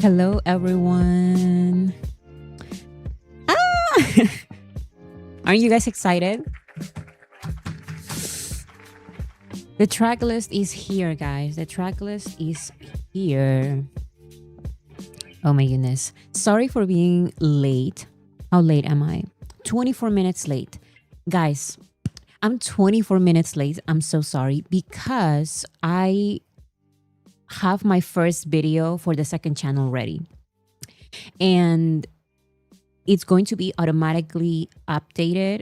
Hello, everyone. Ah! Aren't you guys excited? The track list is here, guys. The track list is here. Oh my goodness. Sorry for being late. How late am I? 24 minutes late. Guys, I'm 24 minutes late. I'm so sorry because I have my first video for the second channel ready. And it's going to be automatically uploaded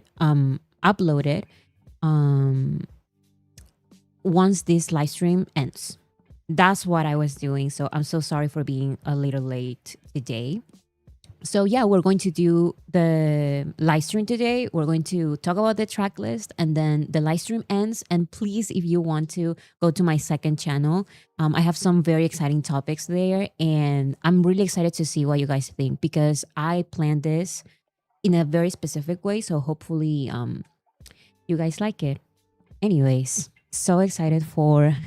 once this live stream ends. That's what I was doing. So I'm so sorry for being a little late today. So yeah, we're going to do the live stream today. We're going to talk about the track list and then the live stream ends. And please, if you want to go to my second channel, I have some very exciting topics there. And I'm really excited to see what you guys think because I planned this in a very specific way. So hopefully you guys like it. Anyways, so excited for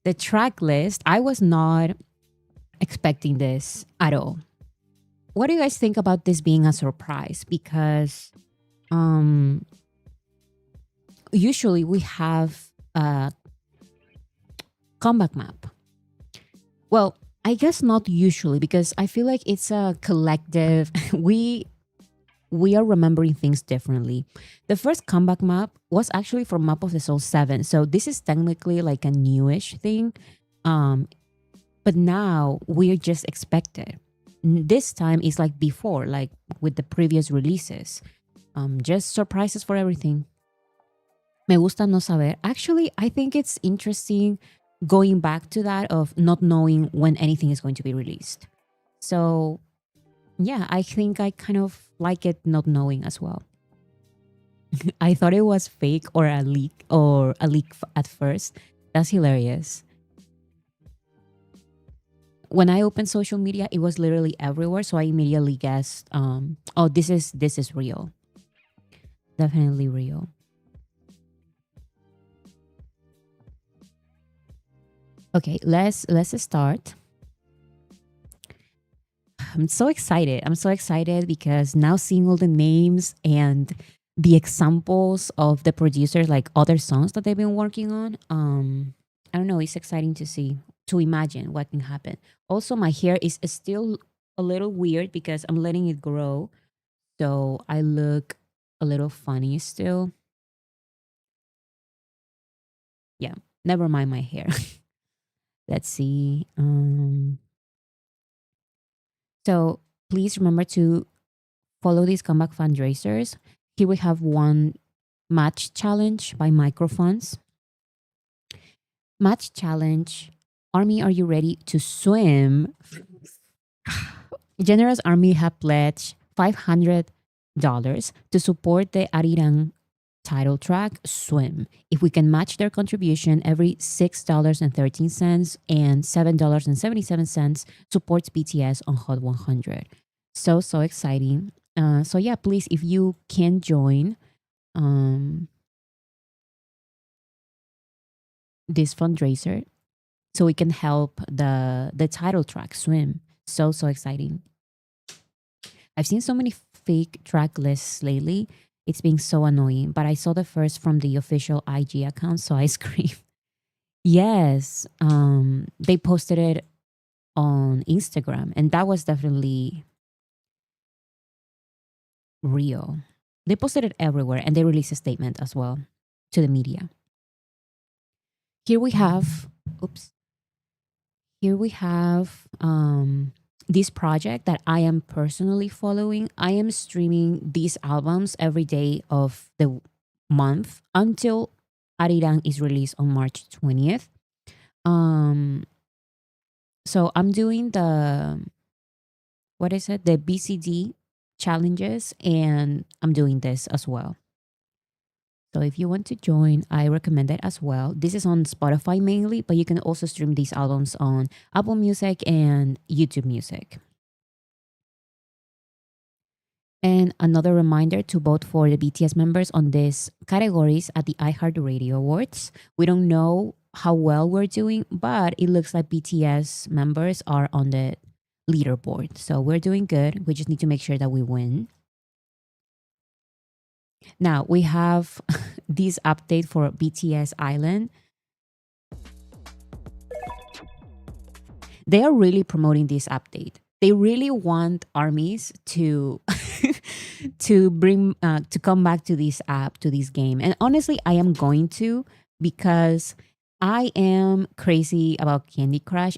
the track list. I was not expecting this at all. What do you guys think about this being a surprise? Because usually we have a comeback map. Well, I guess not usually because I feel like it's a collective. We are remembering things differently. The first comeback map was actually from Map of the Soul 7. So this is technically like a newish thing. But now we're just expected. This time is like before, like with the previous releases. Just surprises for everything. Me gusta no saber. Actually, I think it's interesting going back to that of not knowing when anything is going to be released. So yeah, I think I kind of like it not knowing as well. I thought it was fake or a leak at first. That's hilarious. When I opened social media, it was literally everywhere. So I immediately guessed, oh, this is real. Definitely real. Okay, let's start. I'm so excited. I'm so excited because now seeing all the names and the examples of the producers, like other songs that they've been working on, I don't know, it's exciting to see, to imagine what can happen. Also, my hair is still a little weird because I'm letting it grow. So I look a little funny still. Yeah, never mind my hair. Let's see. So please remember to follow these comeback fundraisers. Here we have one match challenge by Microphones. Match challenge. Army, are you ready to swim? Generous Army have pledged $500 to support the ARIRANG title track, Swim. If we can match their contribution, every $6.13 and $7.77 supports BTS on Hot 100. So exciting. So yeah, please, if you can join this fundraiser so we can help the title track, Swim. So exciting. I've seen so many fake track lists lately. It's being so annoying. But I saw the first from the official IG account, so I screamed. Yes. They posted it on Instagram, and that was definitely real. They posted it everywhere, and they released a statement as well to the media. Here we have, oops. Here we have this project that I am personally following. I am streaming these albums every day of the month until Arirang is released on March 20th. So I'm doing the BCD challenges, and I'm doing this as well. So if you want to join, I recommend it as well. This is on Spotify mainly, but you can also stream these albums on Apple Music and YouTube Music. And another reminder to vote for the BTS members on these categories at the iHeartRadio Awards. We don't know how well we're doing, but it looks like BTS members are on the leaderboard. So we're doing good. We just need to make sure that we win. Now we have this update for BTS Island. They are really promoting this update. They really want armies to to bring to come back to this app, to this game. And honestly, I am going to, because I am crazy about Candy Crush.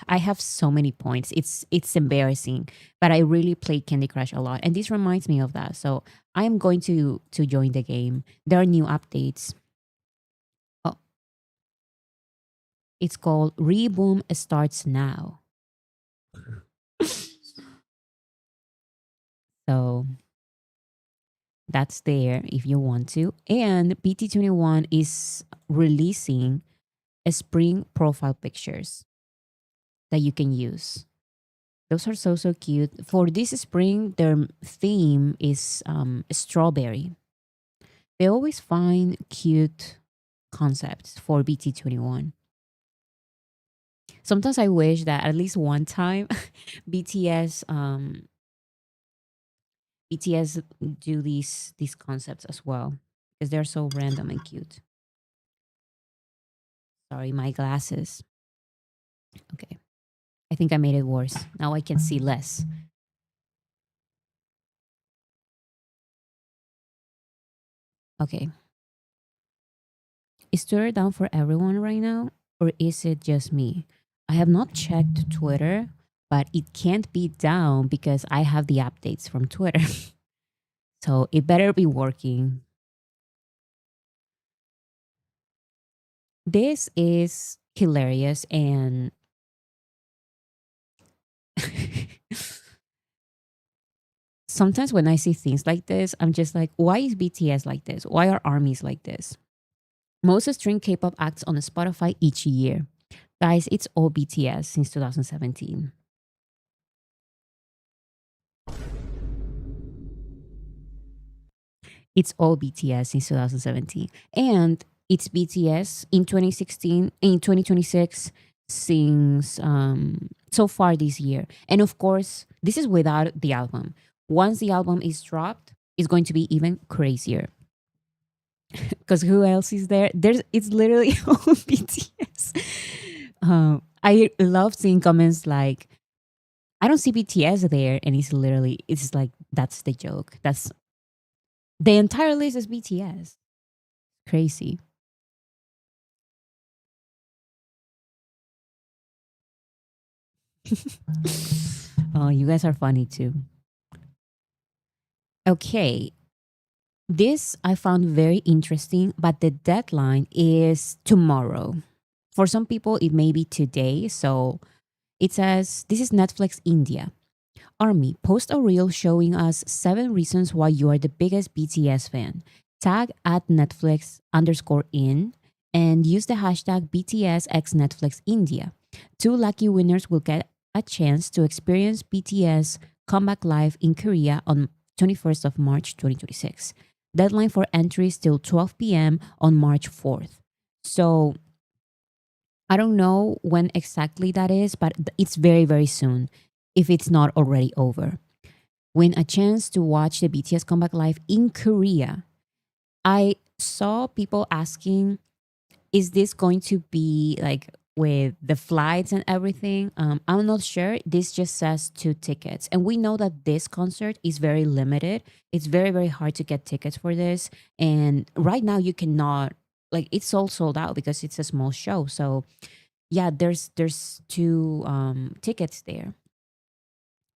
I have so many points. It's embarrassing, but I really play Candy Crush a lot, and this reminds me of that. So I am going to join the game. There are new updates. Oh, it's called Reboom starts now. So that's there if you want to. And BT21 is releasing a spring profile pictures that you can use. Those are so cute. For this spring, their theme is strawberry. They always find cute concepts for BT21. Sometimes I wish that at least one time BTS BTS do these concepts as well, because they're so random and cute. Sorry, my glasses. Okay. I think I made it worse. Now I can see less. Okay. Is Twitter down for everyone right now? Or is it just me? I have not checked Twitter, but it can't be down because I have the updates from Twitter. So it better be working. This is hilarious, and sometimes when I see things like this, I'm just like, why is BTS like this? Why are armies like this? Most streamed K-pop acts on Spotify each year. Guys, it's all BTS since 2017. It's all BTS since 2017. And it's BTS in 2016, in 2026, since so far this year. And of course, this is without the album. Once the album is dropped, it's going to be even crazier. Because who else is there? It's literally all BTS. I love seeing comments like, I don't see BTS there, and it's like that's the joke. That's the entire list is BTS. Crazy. Oh, you guys are funny too. Okay. This I found very interesting, but the deadline is tomorrow. For some people, it may be today. So it says, this is Netflix India. Army, post a reel showing us 7 reasons why you are the biggest BTS fan. Tag at Netflix underscore in and use the hashtag BTS x Netflix India. 2 lucky winners will get a chance to experience BTS comeback live in Korea on 21st of March 2026. Deadline for entries till 12 p.m. on March 4th. So I don't know when exactly that is, but it's very, very soon if it's not already over. Win a chance to watch the BTS comeback live in Korea. I saw people asking, is this going to be like with the flights and everything? I'm not sure. This just says 2 tickets. And we know that this concert is very limited. It's very, very hard to get tickets for this. And right now you cannot, like, it's all sold out because it's a small show. So yeah, there's 2 tickets there.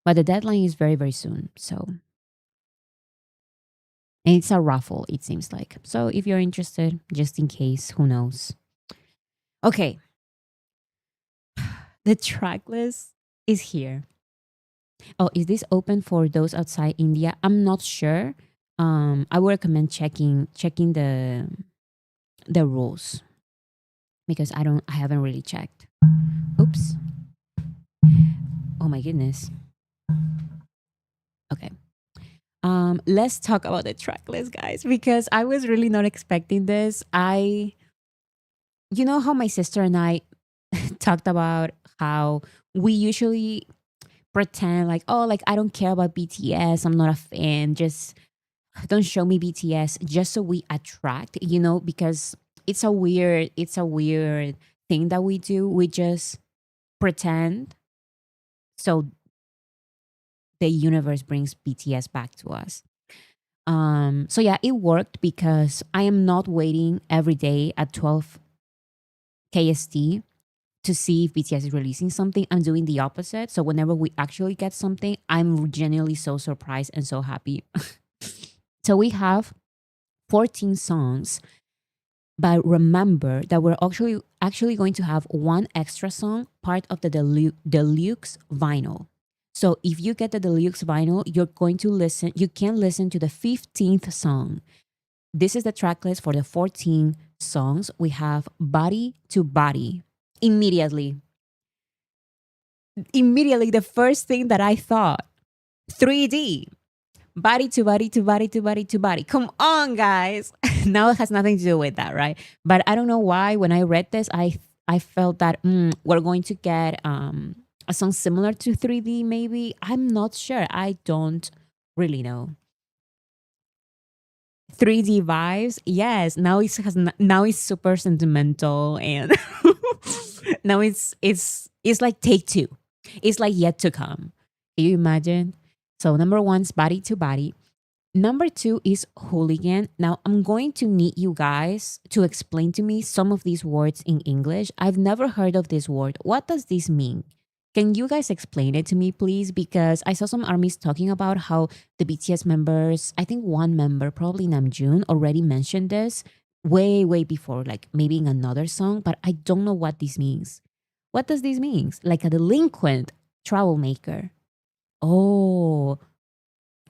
But the deadline is very, very soon. So, and it's a raffle, it seems like. So if you're interested, just in case, who knows? Okay, the track list is here. Oh, is this open for those outside India? I'm not sure. I would recommend checking the rules because I haven't really checked. Oops. Oh my goodness. Okay. Let's talk about the track list, guys, because I was really not expecting this. You know how my sister and I talked about how we usually pretend like, oh, like I don't care about BTS, I'm not a fan, just don't show me BTS, just so we attract, because it's a weird thing that we do. We just pretend, so the universe brings BTS back to us. So yeah, it worked because I am not waiting every day at 12 KST to see if BTS is releasing something. I'm doing the opposite. So whenever we actually get something, I'm genuinely so surprised and so happy. So we have 14 songs, but remember that we're actually going to have one extra song, part of the deluxe vinyl. So if you get the deluxe vinyl, you can listen to the 15th song. This is the track list for the 14 songs. We have Body to Body. Immediately, the first thing that I thought, 3D. Body to body to body to body to body. Come on, guys. Now it has nothing to do with that, right? But I don't know why. When I read this, I felt that we're going to get a song similar to 3D. Maybe, I'm not sure. I don't really know. 3D vibes. Yes. Now it's super sentimental, and now it's like take two. It's like yet to come. Can you imagine? So number one's Body to Body. Number two is hooligan. Now, I'm going to need you guys to explain to me some of these words in English. I've never heard of this word. What does this mean? Can you guys explain it to me, please? Because I saw some armies talking about how the BTS members, I think one member, probably Namjoon, already mentioned this way, way before, like maybe in another song, but I don't know what this means. What does this mean? Like a delinquent troublemaker. Oh,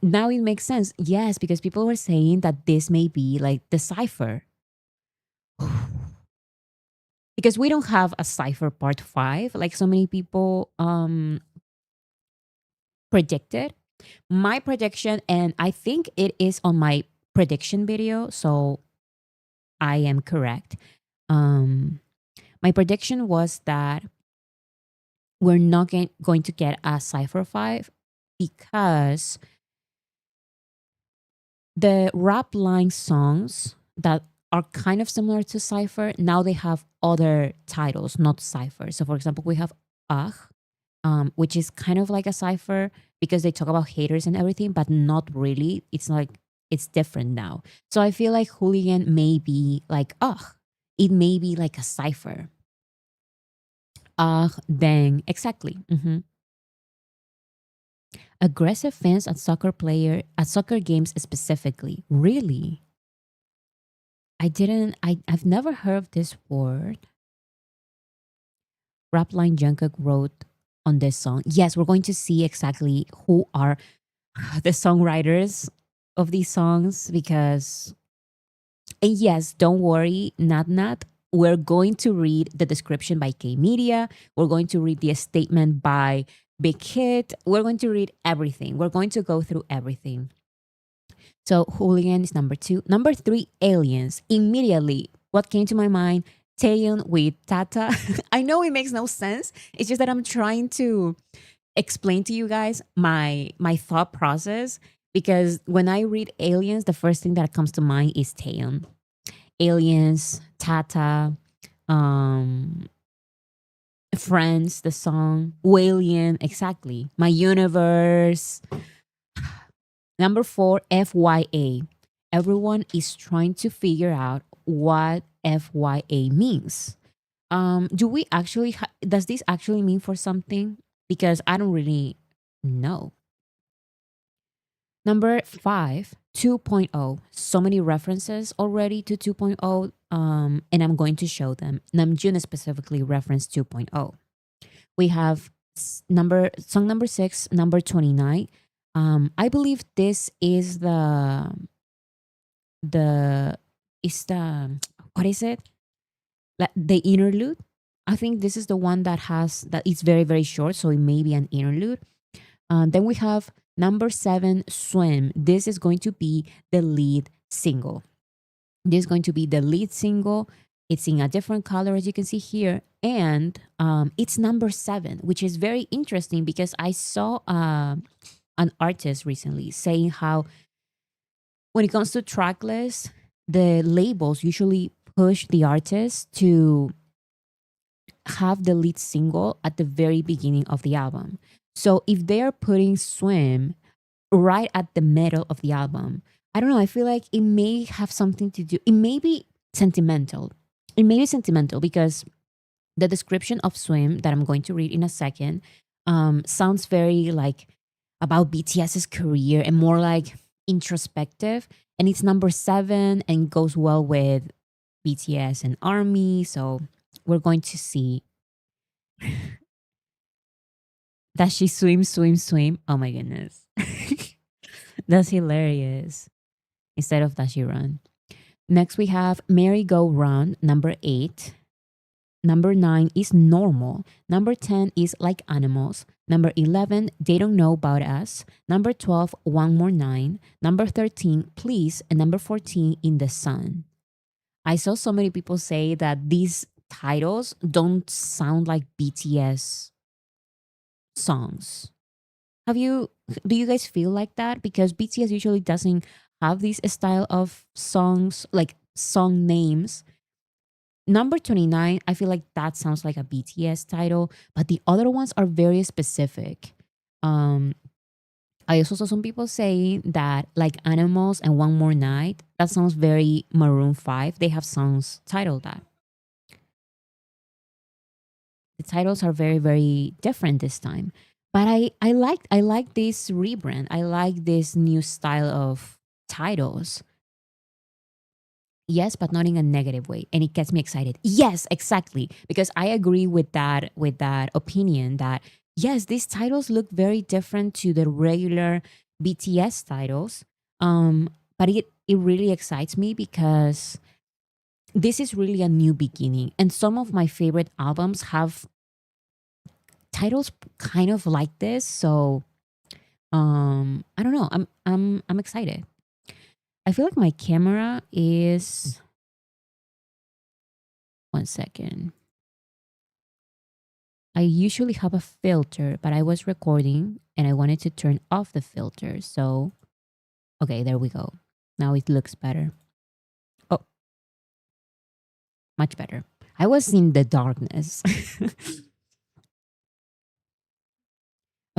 now it makes sense. Yes, because people were saying that this may be like the cipher. Because we don't have a cipher part 5 like so many people predicted. My prediction, and I think it is on my prediction video, so I am correct. My prediction was that we're not going to get a cipher 5 because the rap line songs that are kind of similar to Cypher, now they have other titles, not Cypher. So, for example, we have Ugh, which is kind of like a Cypher because they talk about haters and everything, but not really. It's like, it's different now. So I feel like Hooligan may be like Ugh. It may be like a Cypher. Ugh, dang. Exactly. Aggressive fans at soccer games specifically. Really? I've never heard of this word. Rapline Jungkook wrote on this song. Yes, we're going to see exactly who are the songwriters of these songs because, and yes, don't worry, Nat. We're going to read the description by K Media. We're going to read the statement by Big Hit. We're going to read everything. We're going to go through everything. So Hooligan is number 2. Number 3, Aliens. Immediately, what came to my mind? Taeyeon with Tata. I know it makes no sense. It's just that I'm trying to explain to you guys my thought process because when I read Aliens, the first thing that comes to mind is Taeyeon. Aliens, Tata, Friends, the song, Walian, exactly. My Universe. Number 4, FYA. Everyone is trying to figure out what FYA means. Do we actually, does this actually mean for something? Because I don't really know. Number 5, 2.0. So many references already to 2.0, and I'm going to show them. Namjoon specifically referenced 2.0. We have song number 6, number 29. I believe this is what is it? Like the interlude. I think this is the one that is very, very short, so it may be an interlude. Then we have number 7, Swim. This is going to be the lead single. This is going to be the lead single. It's in a different color, as you can see here. And it's number 7, which is very interesting because I saw an artist recently saying how when it comes to tracklist, the labels usually push the artist to have the lead single at the very beginning of the album. So if they're putting Swim right at the middle of the album, I don't know, I feel like it may have something to do, it may be sentimental. It may be sentimental because the description of Swim that I'm going to read in a second sounds very like about BTS's career and more like introspective. And it's number 7 and goes well with BTS and Army. So we're going to see that she swim. Oh my goodness. That's hilarious. Instead of that she run. Next we have Merry Go Round, number 8. Number 9 is Normal. Number 10 is Like Animals. Number 11, They Don't Know About Us. Number 12, One More Nine. Number 13, Please. And number 14, In the Sun. I saw so many people say that these titles don't sound like BTS songs. Do you guys feel like that? Because BTS usually doesn't have this style of songs, like song names. Number 29, I feel like that sounds like a BTS title, but the other ones are very specific. Um, I also saw some people saying that like Animals and One More Night, that sounds very Maroon 5. They have songs titled that. The titles are very, very different this time. But I like this rebrand. I like this new style of titles. Yes, but not in a negative way. And it gets me excited. Yes, exactly. Because I agree with that opinion that yes, these titles look very different to the regular BTS titles. But it really excites me because this is really a new beginning. And some of my favorite albums have titles kind of like this. So I don't know. I'm excited. I feel like my camera is one second. I usually have a filter, but I was recording and I wanted to turn off the filter. So, okay, there we go. Now it looks better. Oh, much better. I was in the darkness.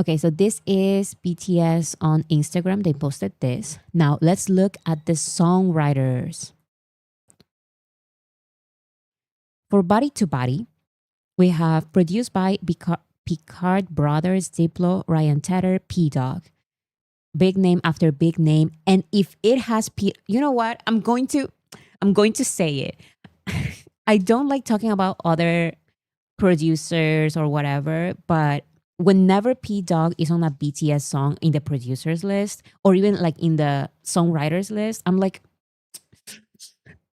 Okay, so this is BTS on Instagram. They posted this. Now let's look at the songwriters. For Body to Body, we have produced by Picard Brothers, Diplo, Ryan Tedder, P Dog. Big name after big name. And if it has P, you know what? I'm going to say it. I don't like talking about other producers or whatever, but whenever P Dog is on a BTS song in the producers list or even like in the songwriters list, I'm like,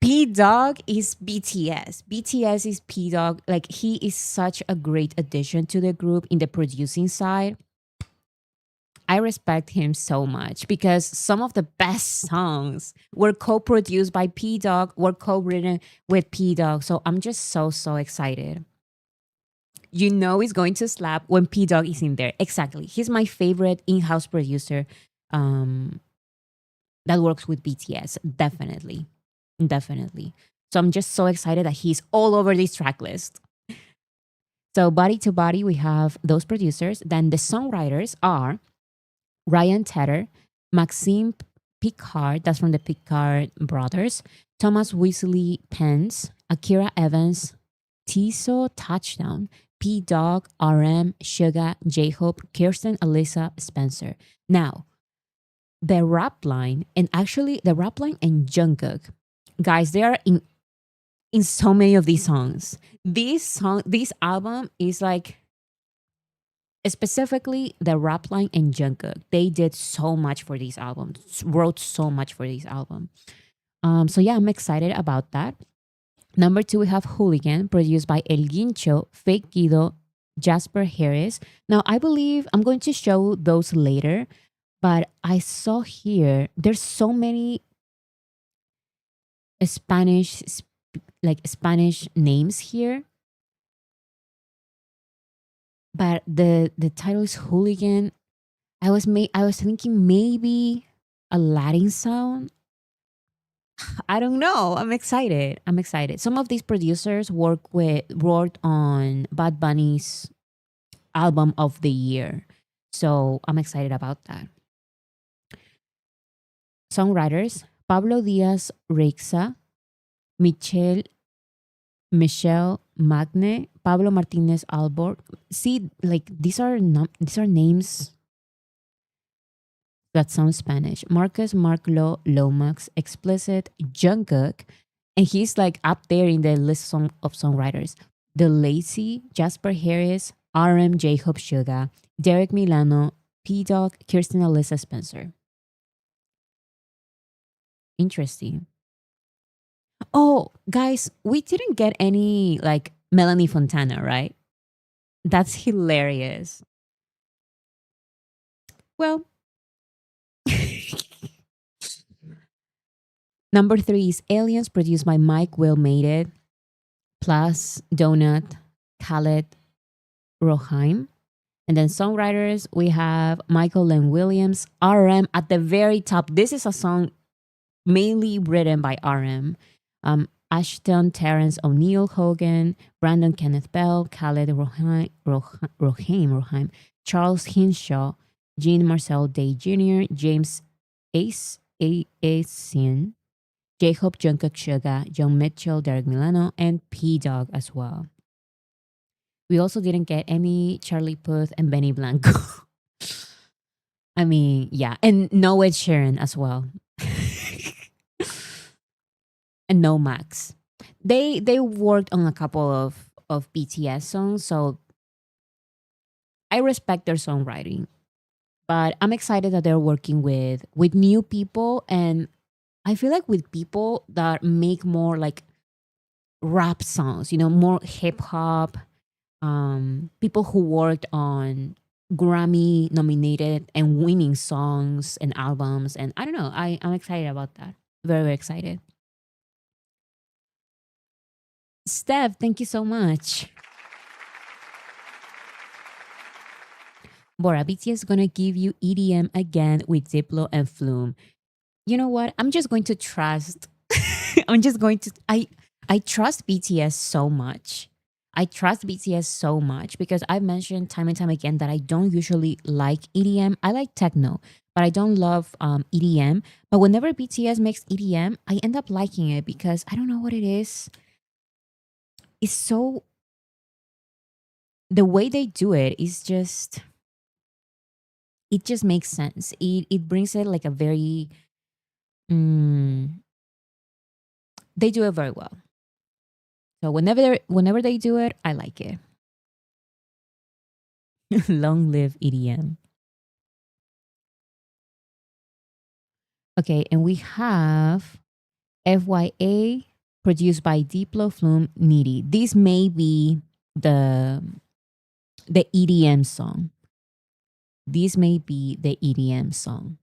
P Dog is BTS. BTS is P Dog. Like he is such a great addition to the group in the producing side. I respect him so much because some of the best songs were co-produced by P Dog, were co-written with P Dog. So I'm just so excited. You know it's going to slap when P Dog is in there. Exactly. He's my favorite in-house producer um, that works with BTS. Definitely. Definitely. So I'm just so excited that he's all over this track list. So Body to Body, we have those producers. Then the songwriters are Ryan Tedder, Maxime Picard, that's from the Picard brothers, Thomas Weasley Pence, Akira Evans, Tiso Touchdown, P Dog, RM, Suga, J Hope, Kirsten, Alyssa, Spencer. Now, the rap line, and actually the rap line and Jungkook, guys, they are in so many of these songs. This album is like specifically the rap line and Jungkook. They did so much for these albums, wrote so much for this album. So yeah, I'm excited about that. Number 2, we have Hooligan, produced by El Guincho, Fake Guido, Jasper Harris. Now, I believe I'm going to show those later, but I saw here there's so many Spanish like Spanish names here, but the title is Hooligan. I was thinking maybe a Latin sound. I don't know. I'm excited. I'm excited. Some of these producers worked on Bad Bunny's album of the year. So I'm excited about that. Songwriters: Pablo Diaz Reixa, Michelle Michelle Magne, Pablo Martinez Albor. See, like these are names that sound Spanish. Marcus Marklo Lomax, Explicit, Jungkook, and he's like up there in the list of songwriters. The Lazy, Jasper Harris, RM, Jacob Sugar, Derek Milano, P Dog, Kirsten Alyssa Spencer. Interesting. Oh, guys, we didn't get any like Melanie Fontana, right? That's hilarious. Well, number three is Aliens, produced by Mike Will Made It, plus Donut, Khaled Roheim. And then songwriters, we have Michael Len Williams, RM at the very top. This is a song mainly written by RM. Ashton Terrence O'Neill Hogan, Brandon Kenneth Bell, Khaled Roheim, Charles Hinshaw, Jean Marcel Day Jr., James Asian, Jacob Jungkook Suga, John Mitchell, Derek Milano, and P Dog as well. We also didn't get any Charlie Puth and Benny Blanco. I mean, yeah, and no Ed Sheeran as well. And no Max. They worked on a couple of BTS songs, so I respect their songwriting. But I'm excited that they're working with new people, and I feel like with people that make more like rap songs, you know, more hip hop, people who worked on Grammy nominated and winning songs and albums. And I don't know, I'm excited about that. Very, very excited. Steph, thank you so much. Bora, BTS is gonna give you EDM again with Diplo and Flume. You know what? I'm just going to trust. I'm just going to. I trust BTS so much. I trust BTS so much because I've mentioned time and time again that I don't usually like EDM. I like techno, but I don't love EDM. But whenever BTS makes EDM, I end up liking it because I don't know what it is. It's so the way they do it is just it just makes sense. It brings it like a very mm, they do it very well. So whenever they do it, I like it. Long live EDM. Okay, and we have FYA produced by Diplo Flume Needy. This may be the the EDM song. This may be the EDM song.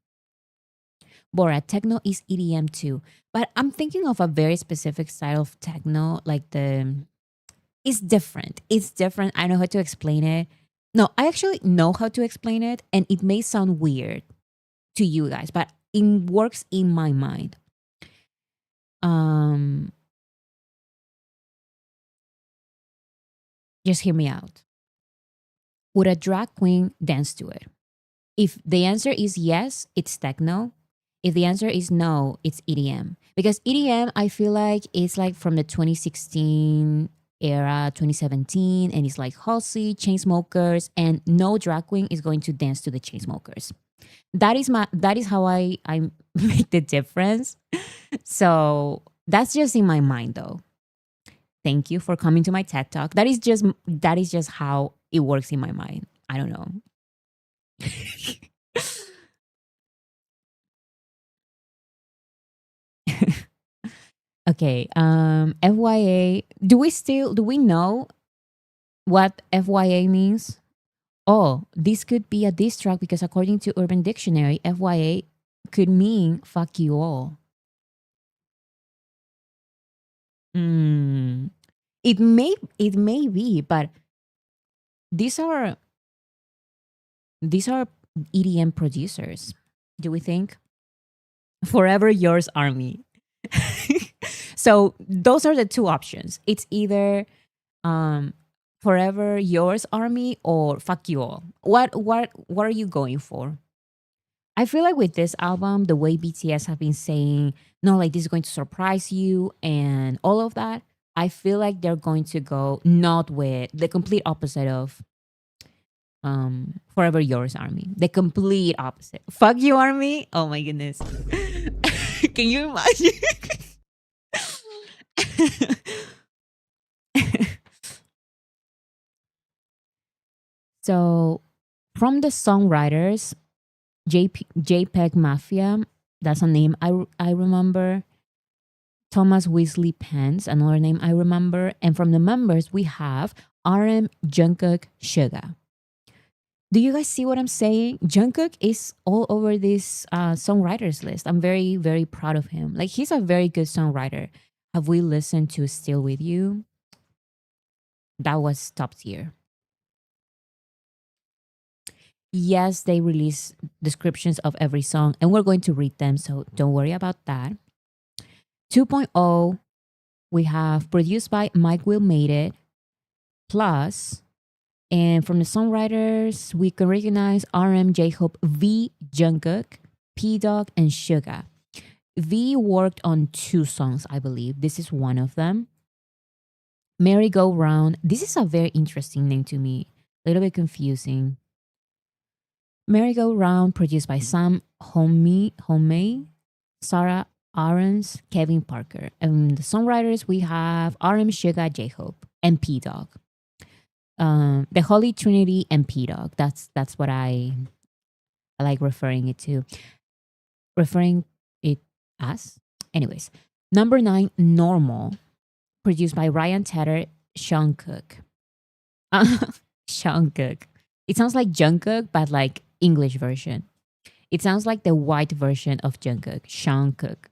Bora, techno is EDM too, but I'm thinking of a very specific style of techno, like the it's different. It's different. I know how to explain it. No, I actually know how to explain it, and it may sound weird to you guys, but it works in my mind. Um, just hear me out. Would a drag queen dance to it? If the answer is yes, it's techno. If the answer is no, it's EDM. Because EDM, I feel like it's like from the 2016 era, 2017, and it's like Halsey, Chainsmokers, and no drag queen is going to dance to the Chainsmokers. That is how I make the difference. So that's just in my mind though. Thank you for coming to my TED Talk. That is just how it works in my mind. I don't know. Okay. FYA. Do we know what FYA means? Oh, this could be a diss track because according to Urban Dictionary, FYA could mean fuck you all. Mm, it may be, but these are these are EDM producers. Do we think? Forever Yours Army. So those are the two options. It's either um Forever Yours Army or Fuck You All. What are you going for? I feel like with this album, the way BTS have been saying, no, like this is going to surprise you and all of that, I feel like they're going to go not with the complete opposite of Forever Yours Army. The complete opposite. Fuck You Army. Oh my goodness. Can you imagine? So from the songwriters, JPEG Mafia, that's a name I remember. Thomas Weasley Pence, another name I remember. And from the members, we have RM, Jungkook, Suga. Do you guys see what I'm saying? Jungkook is all over this songwriters list. I'm very, very proud of him. Like, he's a very good songwriter. Have we listened to Still With You? That was top tier. Yes, they release descriptions of every song, and we're going to read them, so don't worry about that. 2.0, we have produced by Mike Will Made It, plus, and from the songwriters, we can recognize RM, J-Hope, V, Jungkook, P-Dog, and Suga. V worked on 2 songs, I believe. This is one of them. Merry Go Round. This is a very interesting name to me. A little bit confusing. Merry Go Round, produced by Sam Homey, Sarah Aarons, Kevin Parker. And the songwriters, we have RM, Suga, J-Hope, and P-Dog. The Holy Trinity and P-Dog. That's what I like referring it to. Referring it as. Anyways, number 9, Normal, produced by Ryan Tedder, Sean Cook. Sean Cook. It sounds like Jungkook, but like English version. It sounds like the white version of Jungkook, Sean Cook.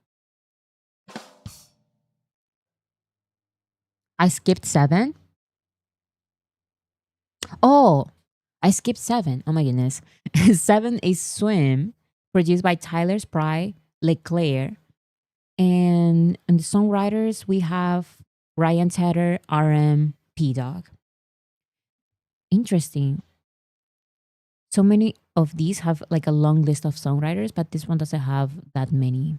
I skipped 7. Oh, I skipped 7. Oh my goodness. 7 is Swim, produced by Tyler Spry, Leclerc. And the songwriters, we have Ryan Tedder, RM, P-Dog. Interesting. So many of these have like a long list of songwriters, but this one doesn't have that many.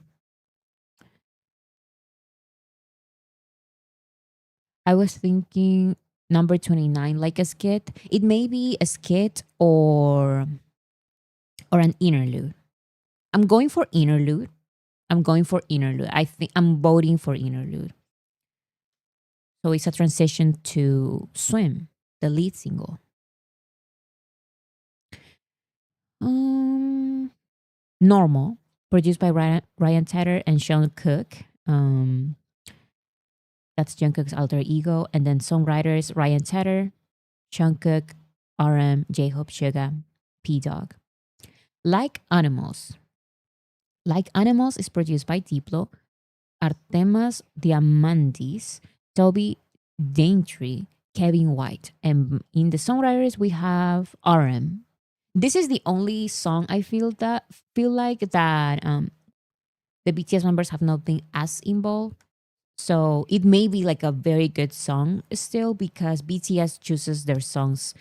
I was thinking number 29, like a skit. It may be a skit or an interlude. I'm going for interlude. I think I'm voting for interlude. So it's a transition to Swim, the lead single. Normal, produced by Ryan Tedder and Sean Cook. That's Jungkook's alter ego. And then songwriters, Ryan Tedder, Sean Cook, RM, J-Hope, Suga, P-Dog. Like Animals. Like Animals is produced by Diplo, Artemas Diamandis, Toby Daintree, Kevin White. And in the songwriters, we have RM. This is the only song I feel like that the BTS members have not been as involved. So it may be like a very good song still because BTS chooses their songs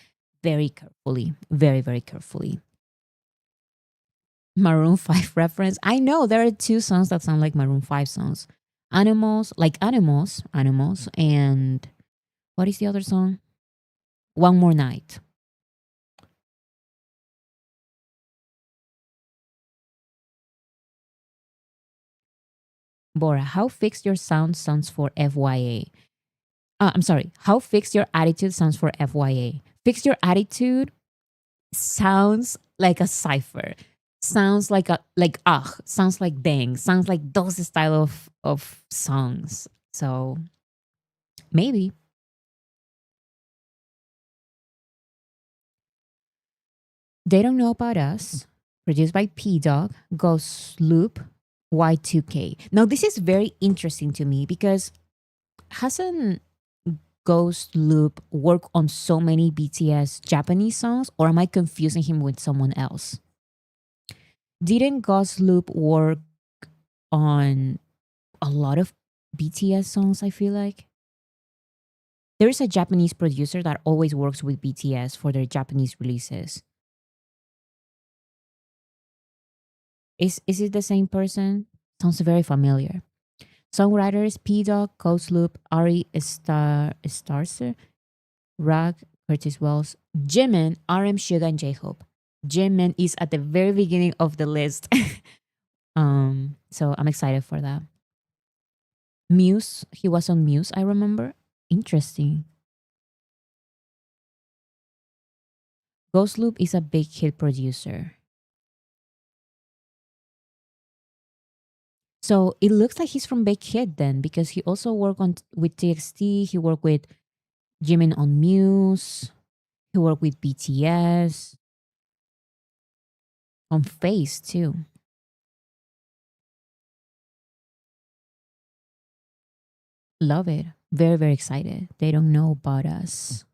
very carefully, very, very carefully. Maroon 5 reference. I know there are 2 songs that sound like Maroon 5 songs. Animals, like Animals, and what is the other song? One More Night. Bora, how fixed your sound sounds for FYA. I'm sorry. How fixed your attitude sounds for FYA. Fix your attitude sounds like a cipher. Sounds like sounds like bang. Sounds like those style of songs. So maybe. They Don't Know About Us, produced by P Dog, Ghost Loop, Y2K. Now this is very interesting to me because Hasn't Ghost Loop work on so many BTS Japanese songs, or am I confusing him with someone else? Didn't Ghost Loop work on a lot of BTS songs? I feel like there is a Japanese producer that always works with BTS for their Japanese releases. Is it the same person? Sounds very familiar. Songwriters P Dog, Ghost Loop, Ari Starser, Rag, Curtis Wells, Jimin, RM Suga, and J Hope. Jimin is at the very beginning of the list. So I'm excited for that. Muse, he was on Muse, I remember. Interesting. Ghost Loop is a big hit producer. So it looks like he's from Big Hit then, because he also worked on with TXT. He worked with Jimin on Muse. He worked with BTS on Face too. Love it. Very, very excited. They don't know about us.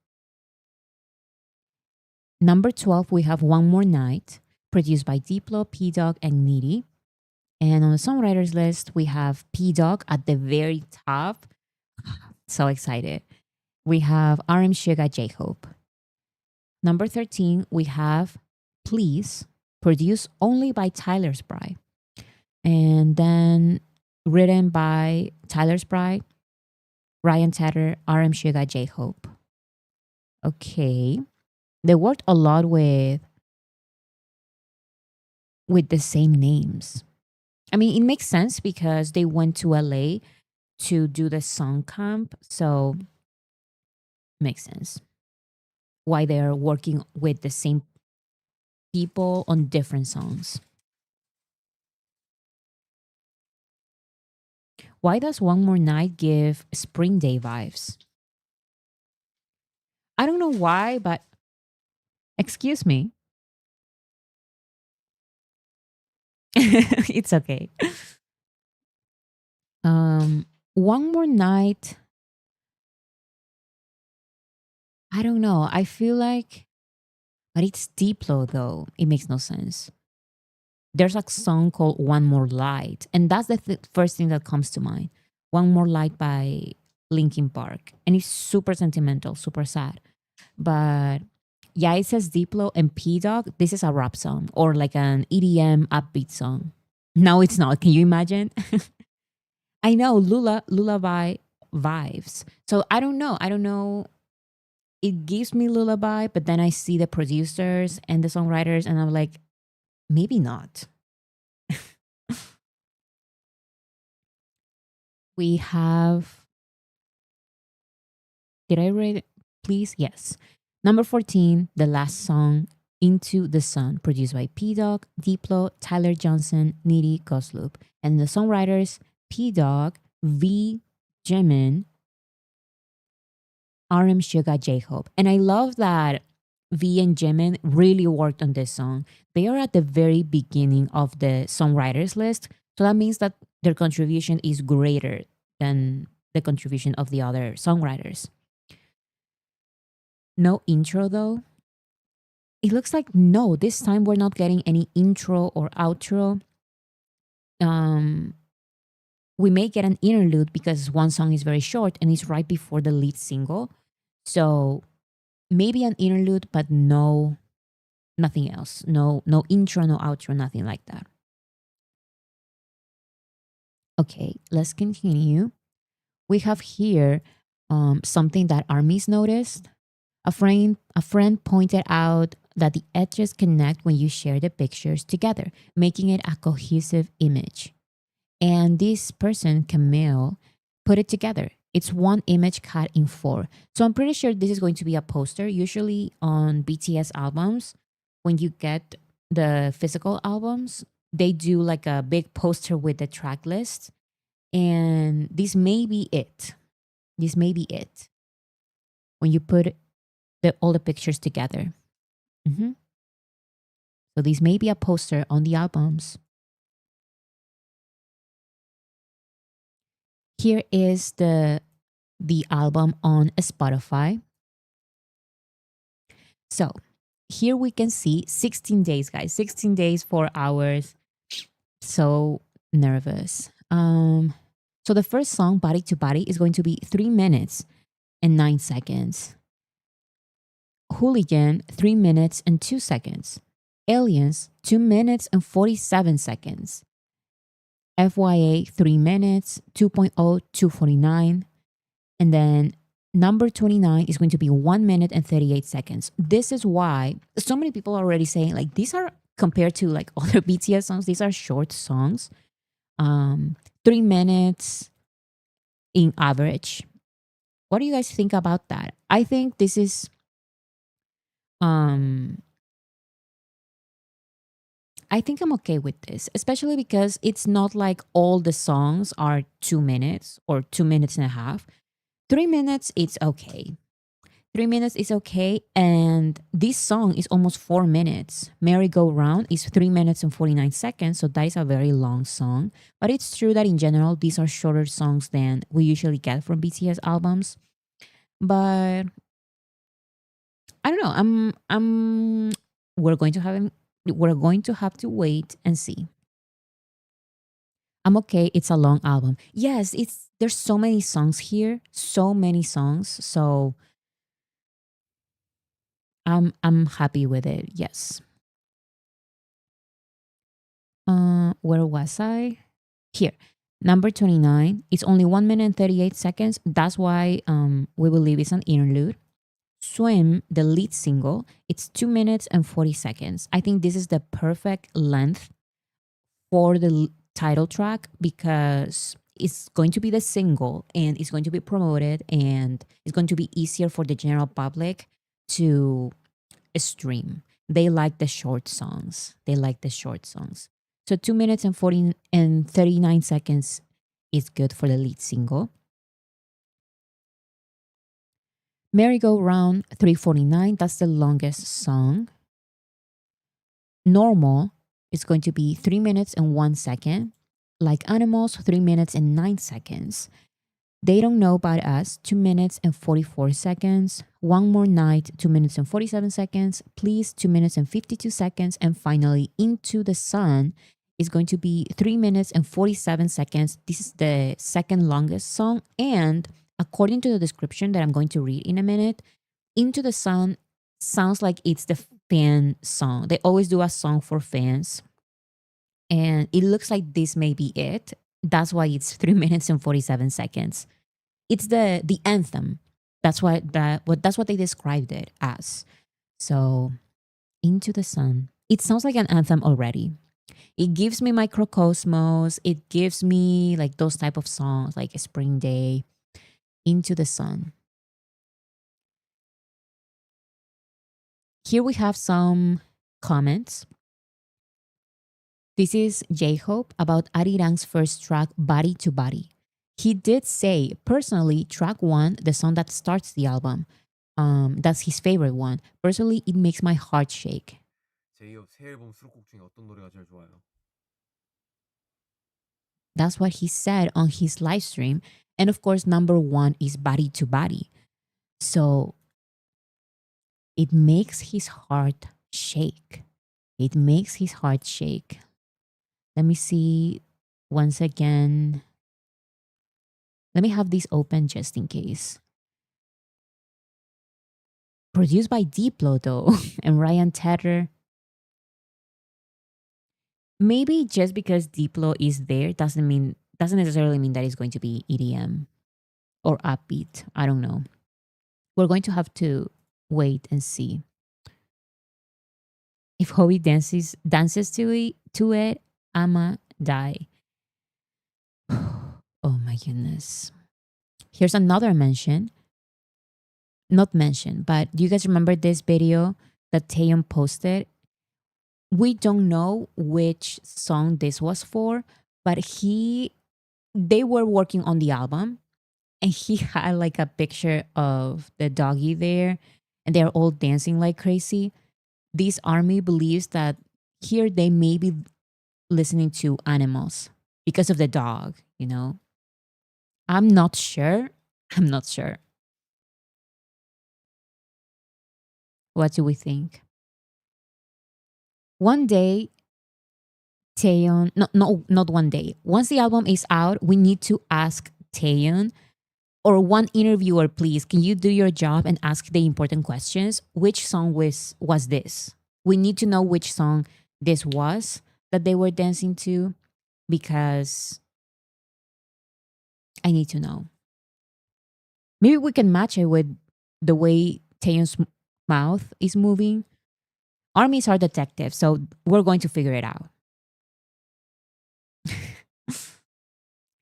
Number 12, we have One More Night, produced by Diplo, P Dog, and Needy. And on the songwriters list, we have P Dog at the very top. So excited. We have RM Suga, J Hope. Number 13, we have Please, produced only by Tyler Spry. And then written by Tyler Spry, Ryan Tedder, RM Suga, J Hope. Okay. They worked a lot with the same names. I mean, it makes sense because they went to LA to do the song camp, so makes sense why they're working with the same people on different songs. Why does One More Night give Spring Day vibes? I don't know why, but excuse me. It's okay. One More Night, I don't know. I feel like, but it's Diplo though. It makes no sense. There's a song called One More Light, and that's the first thing that comes to mind. One More Light by Linkin Park, and it's super sentimental, super sad. But yeah, it says Diplo and P Dog. This is a rap song or like an EDM upbeat song. No, it's not. Can you imagine? I know lullaby vibes. So I don't know. I don't know. It gives me lullaby, but then I see the producers and the songwriters, and I'm like, maybe not. We have. Did I read it? Please? Yes. Number 14, the last song, Into the Sun, produced by P Dog, Diplo, Tyler Johnson, Needy, Gosloop. And the songwriters, P Dog, V, Jimin, RM Suga, J Hope. And I love that V and Jimin really worked on this song. They are at the very beginning of the songwriters list. So that means that their contribution is greater than the contribution of the other songwriters. No intro though. It looks like no, this time we're not getting any intro or outro. Um we may get an interlude because one song is very short and it's right before the lead single. So maybe an interlude, but no, nothing else. No intro, no outro, nothing like that. Okay, let's continue. We have here something that Armies noticed. A friend pointed out that the edges connect when you share the pictures together, making it a cohesive image. And this person, Camille, put it together. It's one image cut in four. So I'm pretty sure this is going to be a poster. Usually on BTS albums, when you get the physical albums, they do like a big poster with the track list. And this may be it. This may be it. When you put all the pictures together. Mhm. So this may be a poster on the albums. Here is the the album on Spotify. So here we can see 16 days, guys. 16 days, 4 hours. So nervous. So the first song, Body to Body, is going to be 3 minutes and 9 seconds. Hooligan, 3 minutes and 2 seconds. Aliens, 2 minutes and 47 seconds. FYA, 3 minutes, 2.0, 249. And then number 29 is going to be 1 minute and 38 seconds. This is why so many people are already saying, like, these are compared to like other BTS songs, these are short songs. 3 minutes in average. What do you guys think about that? I think this is um I think I'm okay with this, especially because it's not like all the songs are 2 minutes or 2 minutes and a half. 3 minutes, it's okay. 3 minutes is okay. And this song is almost 4 minutes. Merry Go Round is 3 minutes and 49 seconds. So that is a very long song. But it's true that in general, these are shorter songs than we usually get from BTS albums. But I don't know. We're going to have to wait and see. I'm okay. It's a long album. Yes, there's so many songs here, so many songs. So I'm happy with it. Yes. Where was I? Here. Number 29. It's only 1 minute and 38 seconds. That's why we believe it's an interlude. Swim, the lead single, it's 2 minutes and 40 seconds. I think this is the perfect length for the title track because it's going to be the single and it's going to be promoted and it's going to be easier for the general public to stream. They like the short songs. They like the short songs. So 2 minutes and 40 and 39 seconds is good for the lead single. Merry Go Round 349, that's the longest song. Normal is going to be 3 minutes and 1 second. Like Animals, 3 minutes and 9 seconds. They Don't Know About Us, 2 minutes and 44 seconds. One More Night, 2 minutes and 47 seconds. Please, 2 minutes and 52 seconds. And finally, Into the Sun is going to be 3 minutes and 47 seconds. This is the second longest song. And according to the description that I'm going to read in a minute, Into the Sun sounds like it's the fan song. They always do a song for fans. And it looks like this may be it. That's why it's 3 minutes and 47 seconds. It's the anthem. That's what they described it as. So Into the Sun. It sounds like an anthem already. It gives me Microcosmos. It gives me like those type of songs like Spring Day. Into the Sun. Here we have some comments. This is J-Hope about ARIRANG's first track, Body to Body. He did say, personally, track 1, the song that starts the album, that's his favorite one. Personally, it makes my heart shake. 제이홉 새 앨범 수록곡 중에 어떤 노래가 제일 좋아요? That's what he said on his live stream. And of course, number 1 is Body to Body. So it makes his heart shake. It makes his heart shake. Let me see once again. Let me have this open just in case. Produced by Diplo though, and Ryan Tedder. Maybe just because Diplo is there doesn't necessarily mean that it's going to be EDM or upbeat. I don't know. We're going to have to wait and see. If Hobie dances to it, I'ma die. Oh my goodness. Here's another mention. Not mention, but do you guys remember this video that Taeyong posted? We don't know which song this was for, but they were working on the album and he had like a picture of the doggy there and they're all dancing like crazy. This army believes that here they may be listening to Animals because of the dog, you know. I'm not sure. I'm not sure. What do we think? One day, Taeyeon, no, no, not one day. Once the album is out, we need to ask Taeyeon or one interviewer, please. Can you do your job and ask the important questions? Which song was this? We need to know which song this was that they were dancing to because I need to know. Maybe we can match it with the way Taeyeon's mouth is moving. Armies are detectives, so we're going to figure it out.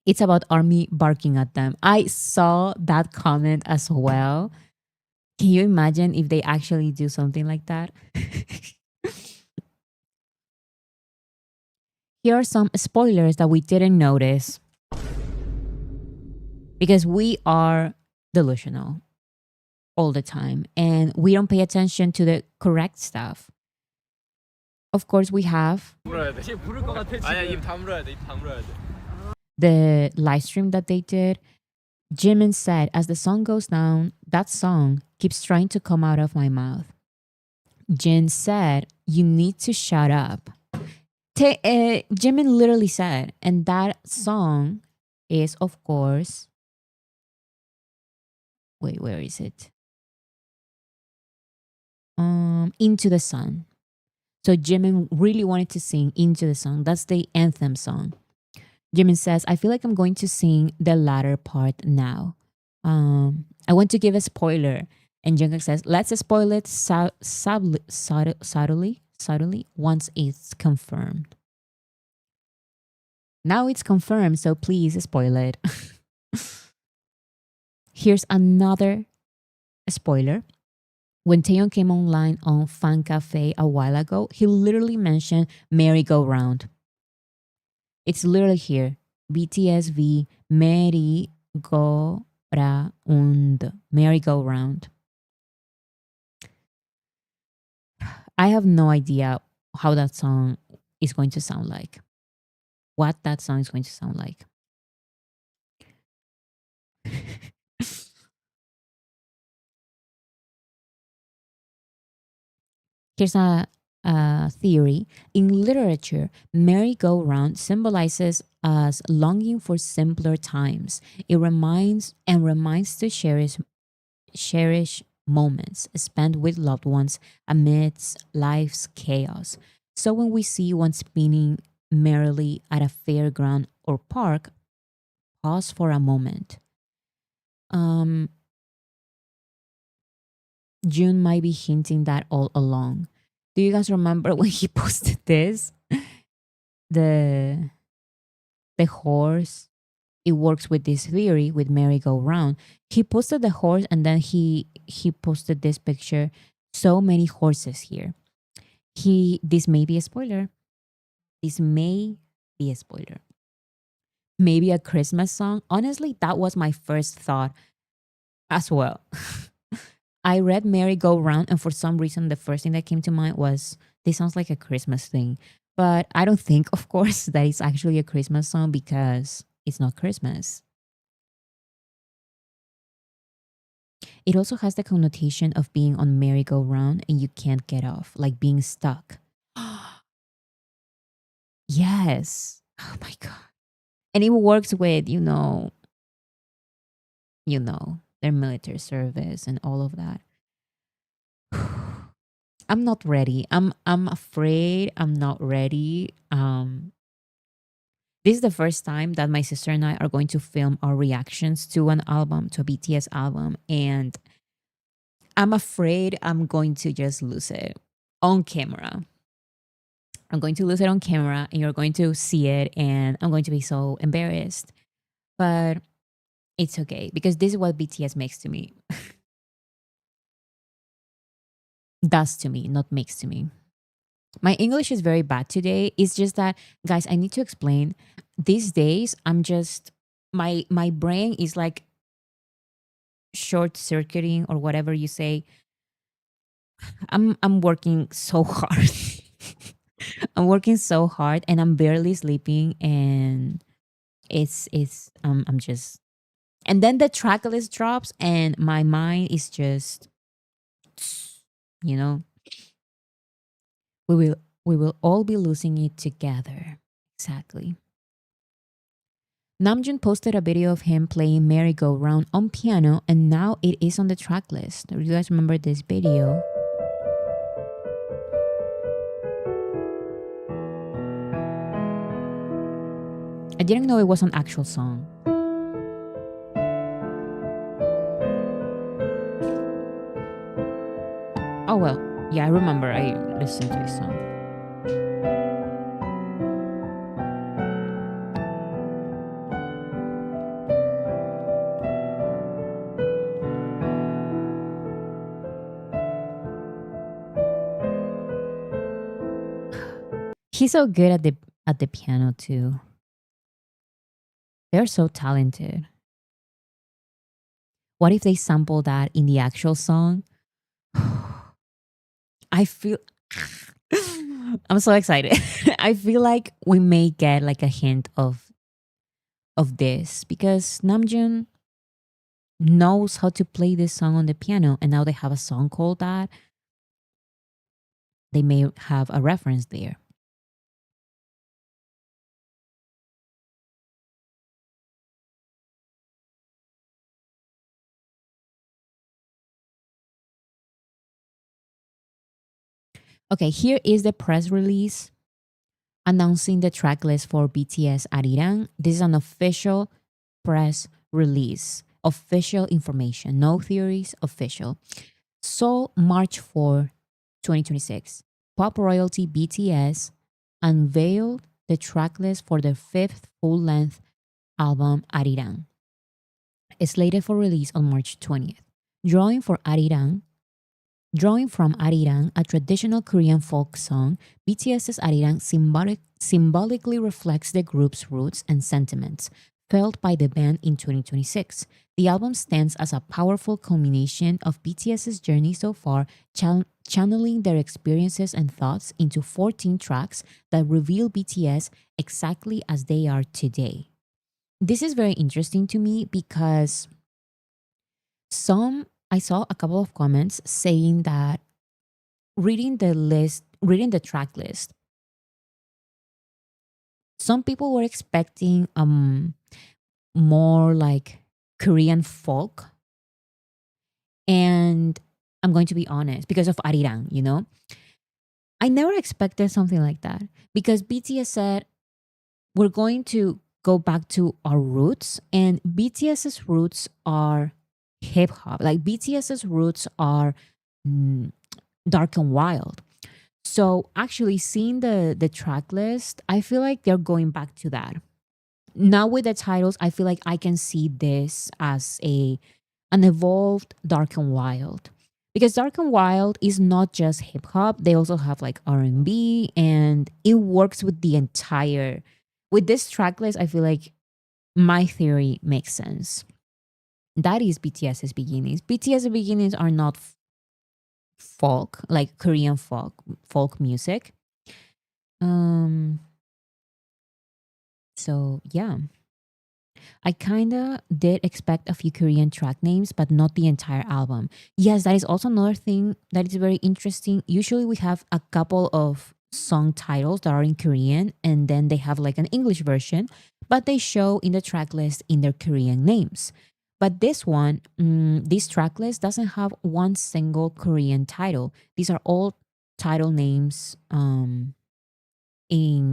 It's about Army barking at them. I saw that comment as well. Can you imagine if they actually do something like that? Here are some spoilers that we didn't notice because we are delusional all the time and we don't pay attention to the correct stuff. Of course, we have the live stream that they did. Jimin said, as the song goes down, that song keeps trying to come out of my mouth. Jin said, you need to shut up. Jimin literally said, and that song is, of course, wait, where is it? Into the Sun. So Jimin really wanted to sing Into the Sun. That's the anthem song. Jimin says, I feel like I'm going to sing the latter part now. I want to give a spoiler. And Jungkook says, let's spoil it subtly once it's confirmed. Now it's confirmed, so please spoil it. Here's another spoiler. When Taeyeon came online on Fan Cafe a while ago, he literally mentioned merry-go-round. It's literally here. BTSV merry-go-round. Merry-go-round. I have no idea how that song is going to sound like. What that song is going to sound like. Here's a theory. In literature, merry-go-round symbolizes us longing for simpler times. It reminds to cherish moments spent with loved ones amidst life's chaos. So when we see one spinning merrily at a fairground or park, pause for a moment. June might be hinting that all along. Do you guys remember when he posted this? The horse. It works with this theory with merry-go-round. He posted the horse and then he posted this picture. So many horses here. This may be a spoiler. This may be a spoiler. Maybe a Christmas song. Honestly, that was my first thought as well. I read merry-go-round, and for some reason, the first thing that came to mind was this sounds like a Christmas thing. But I don't think, of course, that it's actually a Christmas song because it's not Christmas. It also has the connotation of being on merry-go-round and you can't get off, like being stuck. Yes. Oh my God. And it works with, their military service and all of that. I'm not ready. I'm afraid I'm not ready. This is the first time that my sister and I are going to film our reactions to an album, to a BTS album, and I'm afraid I'm going to just lose it on camera. I'm going to lose it on camera and you're going to see it and I'm going to be so embarrassed. But it's okay because this is what BTS makes to me. Does to me, not makes to me. My English is very bad today. It's just that, guys, I need to explain. These days, I'm just my brain is like short circuiting or whatever you say. I'm working so hard. I'm working so hard and I'm barely sleeping and I'm just And then the track list drops, and my mind is just, you know, we will we will all be losing it together. Exactly. Namjoon posted a video of him playing Merry Go Round on piano, and now it is on the track list. Do you guys remember this video? I didn't know it was an actual song. Oh well, yeah, I remember I listened to this song. He's so good at the piano too. They're so talented. What if they sample that in the actual song? I feel I'm so excited. I feel like we may get like a hint of this because Namjoon knows how to play this song on the piano, and now they have a song called that. They may have a reference there. Okay, here is the press release announcing the track list for BTS ARIRANG. This is an official press release, official information, no theories, official. Seoul, March 4, 2026. Pop royalty BTS unveiled the track list for their fifth full-length album ARIRANG. It's slated for release on March 20th. Drawing for ARIRANG, Drawing from ARIRANG, a traditional Korean folk song, BTS's ARIRANG symbolically reflects the group's roots and sentiments felt by the band in 2026. The album stands as a powerful culmination of BTS's journey so far, channeling their experiences and thoughts into 14 tracks that reveal BTS exactly as they are today. This is very interesting to me because I saw a couple of comments saying that reading the track list, some people were expecting more like Korean folk. And I'm going to be honest, because of Arirang, I never expected something like that because BTS said we're going to go back to our roots, and BTS's roots are hip hop. Like BTS's roots are mm, dark and wild. So actually seeing the track list, I feel like they're going back to that. Now with the titles, I feel like I can see this as an evolved dark and wild. Because dark and wild is not just hip hop, they also have like R&B, and it works with the entire with this track list. I feel like my theory makes sense. That is BTS's beginnings. BTS's beginnings are not folk, like Korean folk music. Um so yeah. I kinda did expect a few Korean track names, but not the entire album. Yes, that is also another thing that is very interesting. Usually we have a couple of song titles that are in Korean, and then they have like an English version, but they show in the track list in their Korean names. But this one, this track list doesn't have one single Korean title. These are all title names in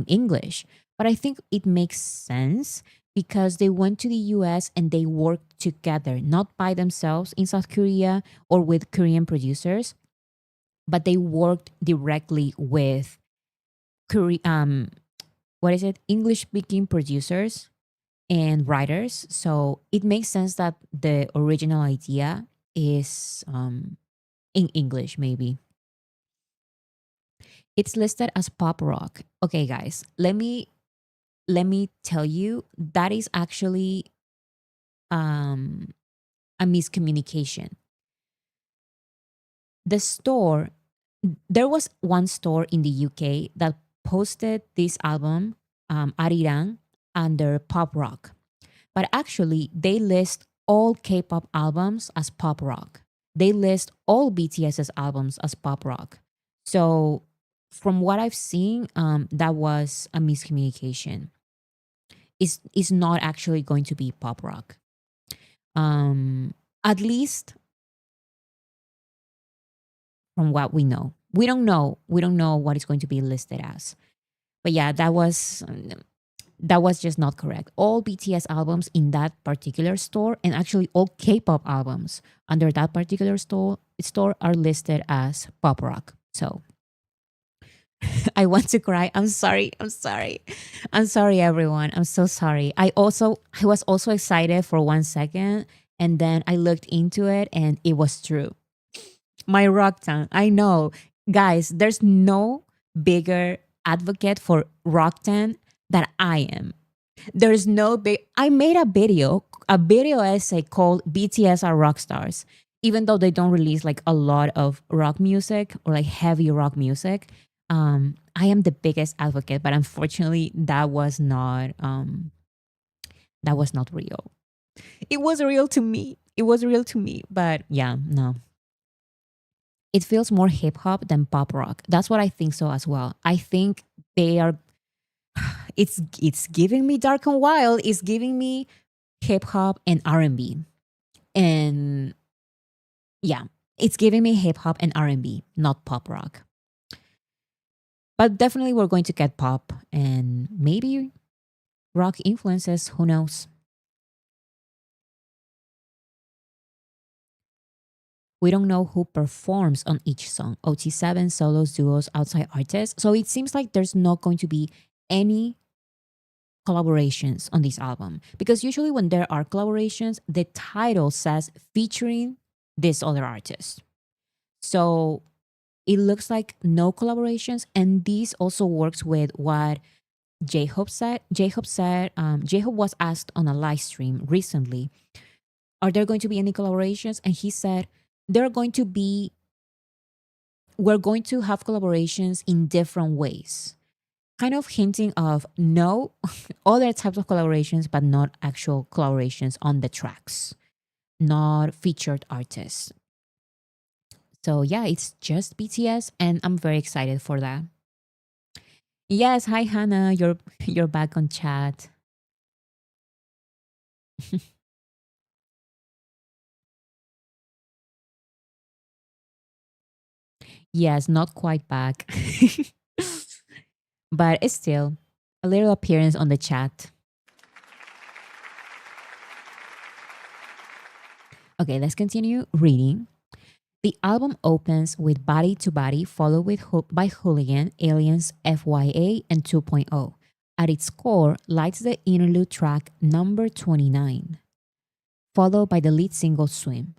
English. But I think it makes sense because they went to the US and they worked together, not by themselves in South Korea or with Korean producers, but they worked directly with what is it? English speaking producers and writers. So it makes sense that the original idea is in English, maybe. It's listed as pop rock. Okay, guys, let me tell you that is actually um a miscommunication. The store, there was one store in the UK that posted this album, Arirang, under pop rock, but actually they list all K-pop albums as pop rock. They list all BTS's albums as pop rock. So from what I've seen, that was a miscommunication. Is not actually going to be pop rock. Um, at least from what we know. We don't know. We don't know what it's going to be listed as. But yeah, that was just not correct. All BTS albums in that particular store, and actually all K-pop albums under that particular store are listed as pop rock. So I want to cry. I'm sorry. I'm sorry. I'm sorry, everyone. I'm so sorry. I was also excited for 1 second, and then I looked into it, and it was true. My rock town. I know, guys. There's no bigger advocate for rock than I am. There's no big. I made a video essay called "BTS are rock stars," even though they don't release like a lot of rock music or like heavy rock music. I am the biggest advocate, but unfortunately, that was not real. It was real to me. It was real to me, but yeah, no. It feels more hip hop than pop rock. That's what I think so as well. I think they are. It's giving me dark and wild. It's giving me hip hop and R&B. And yeah, it's giving me hip hop and R&B, not pop rock. But definitely we're going to get pop and maybe rock influences, who knows. We don't know who performs on each song. OT7, solos, duos, outside artists. So it seems like there's not going to be any collaborations on this album, because usually when there are collaborations, the title says featuring this other artist. So it looks like no collaborations, and this also works with what J-Hope said. J-Hope was asked on a live stream recently, are there going to be any collaborations? And he said there are going to be, we're going to have collaborations in different ways, kind of hinting of no other types of collaborations, but not actual collaborations on the tracks, not featured artists. So yeah, it's just BTS, and I'm very excited for that. Yes, hi Hannah, you're back on chat. Yes, not quite back, but it's still a little appearance on the chat. Okay, let's continue reading. The album opens with Body to Body, followed by Hooligan, Aliens, FYA, and 2.0. At its core lies the interlude track number 29, followed by the lead single Swim,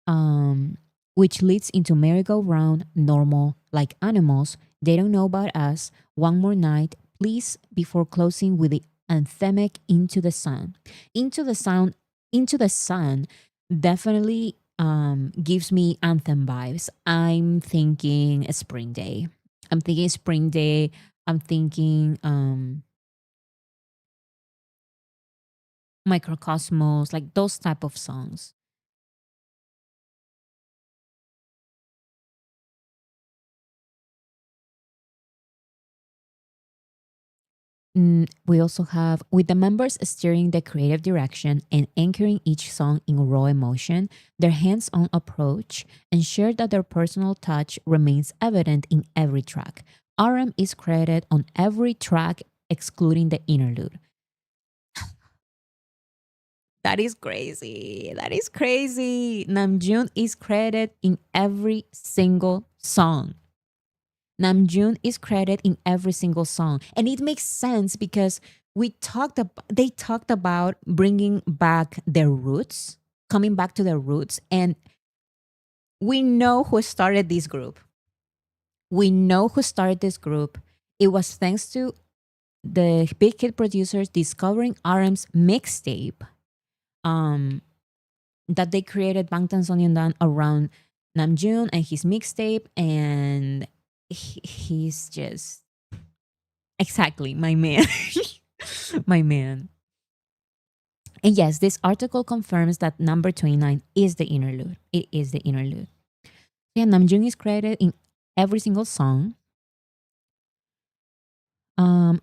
um, which leads into Merry-Go-Round, Normal, Like Animals, They Don't Know About Us, One More Night, Please, before closing with the anthemic Into the Sun. Into the Sun definitely gives me anthem vibes. I'm thinking a spring day. I'm thinking spring day. I'm thinking microcosmos, like those type of songs. We also have, with the members steering the creative direction and anchoring each song in raw emotion, their hands on approach ensure that their personal touch remains evident in every track. RM is credited on every track, excluding the interlude. That is crazy. That is crazy. Namjoon is credited in every single song. Namjoon is credited in every single song. And it makes sense because they talked about bringing back their roots, coming back to their roots. And we know who started this group. We know who started this group. It was thanks to the Big Hit producers discovering RM's mixtape, that they created Bangtan Sonyeondan around Namjoon and his mixtape, and he's just exactly my man. My man. And yes, this article confirms that number 29 is the interlude. It is the interlude. Yeah, Namjoon is credited in every single song,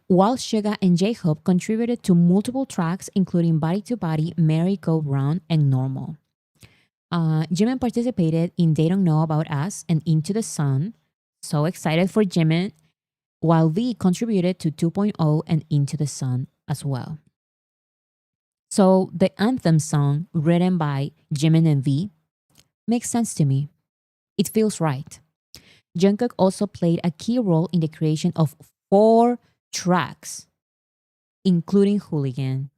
while Suga and J-Hope contributed to multiple tracks, including Body to Body, Merry Go Round, and Normal. Jimin participated in They Don't Know About Us and Into the Sun. So excited for Jimin, while V contributed to 2.0 and Into the Sun as well. So the anthem song, written by Jimin and V, makes sense to me. It feels right. Jungkook also played a key role in the creation of 4 tracks, including Hooligan.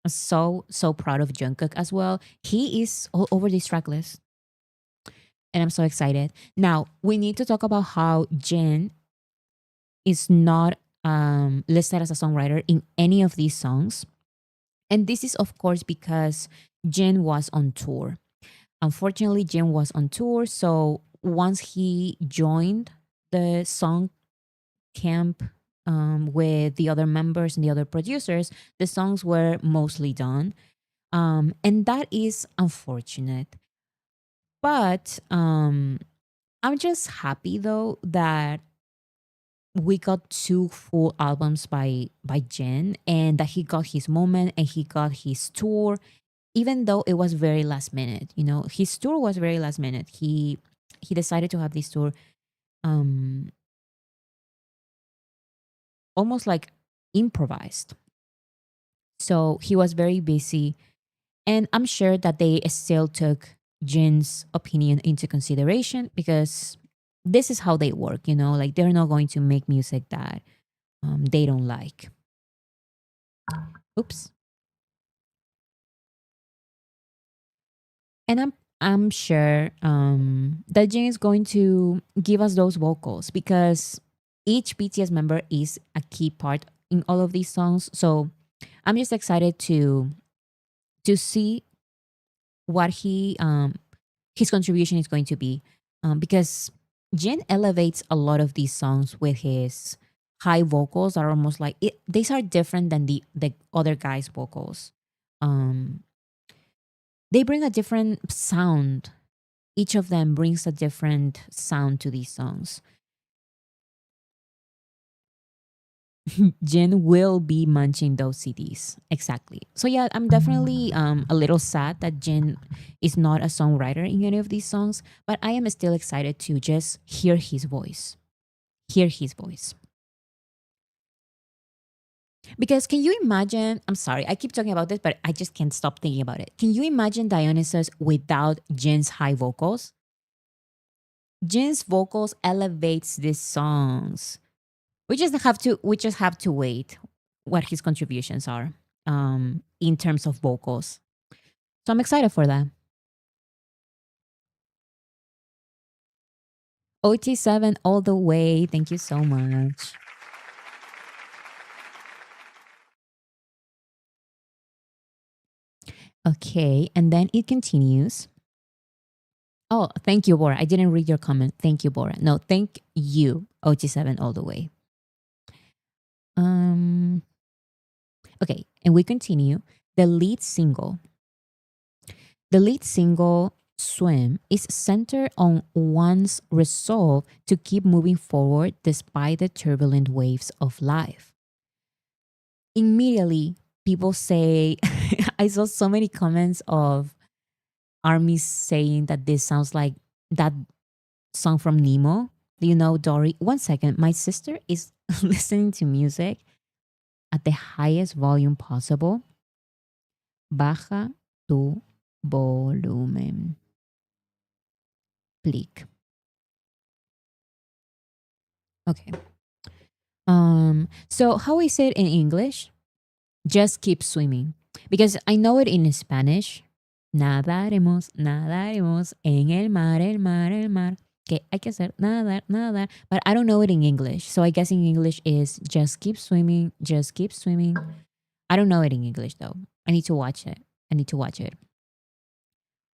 I'm so proud of Jungkook as well. He is all over this track list, and I'm so excited. Now, we need to talk about how Jin is not listed as a songwriter in any of these songs. And this is, of course, because Jin was on tour. Unfortunately, Jin was on tour. So once he joined the song camp with the other members and the other producers, the songs were mostly done. And that is unfortunate. But I'm just happy though that we got 2 full albums by Jen, and that he got his moment and he got his tour, even though it was very last minute. You know, his tour was very last minute. He decided to have this tour um almost like improvised. So he was very busy, and I'm sure that they still took Jin's opinion into consideration, because this is how they work, you know, like they're not going to make music that they don't like. Oops. And I'm sure that Jin is going to give us those vocals, because each BTS member is a key part in all of these songs. So I'm just excited to see what his contribution is going to be, because Jin elevates a lot of these songs with his high vocals that are almost like it. These are different than the other guys' vocals. Um, they bring a different sound. Each of them brings a different sound to these songs. Jin will be munching those CDs. Exactly. So yeah, I'm definitely a little sad that Jin is not a songwriter in any of these songs, but I am still excited to just hear his voice. Hear his voice. Because can you imagine? I'm sorry, I keep talking about this, but I just can't stop thinking about it. Can you imagine Dionysus without Jin's high vocals? Jin's vocals elevates these songs. We just have to wait what his contributions are in terms of vocals. So I'm excited for that. OT7 all the way. Thank you so much. Okay, and then it continues. Oh, thank you, Bora. I didn't read your comment. Thank you, Bora. No, thank you, OT7 all the way. Um okay, and we continue. The lead single. The lead single, Swim, is centered on one's resolve to keep moving forward despite the turbulent waves of life. Immediately, people say, I saw so many comments of armies saying that this sounds like that song from Nemo. Do you know, Dory? One second, my sister is listening to music at the highest volume possible. Baja tu volumen. Please. Okay. So how is it in English? Just keep swimming. Because I know it in Spanish. Nadaremos, nadaremos en el mar, el mar, el mar. Que hay que hacer nadar, nadar. But I don't know it in English. So I guess in English is just keep swimming, just keep swimming. I don't know it in English though. I need to watch it. I need to watch it.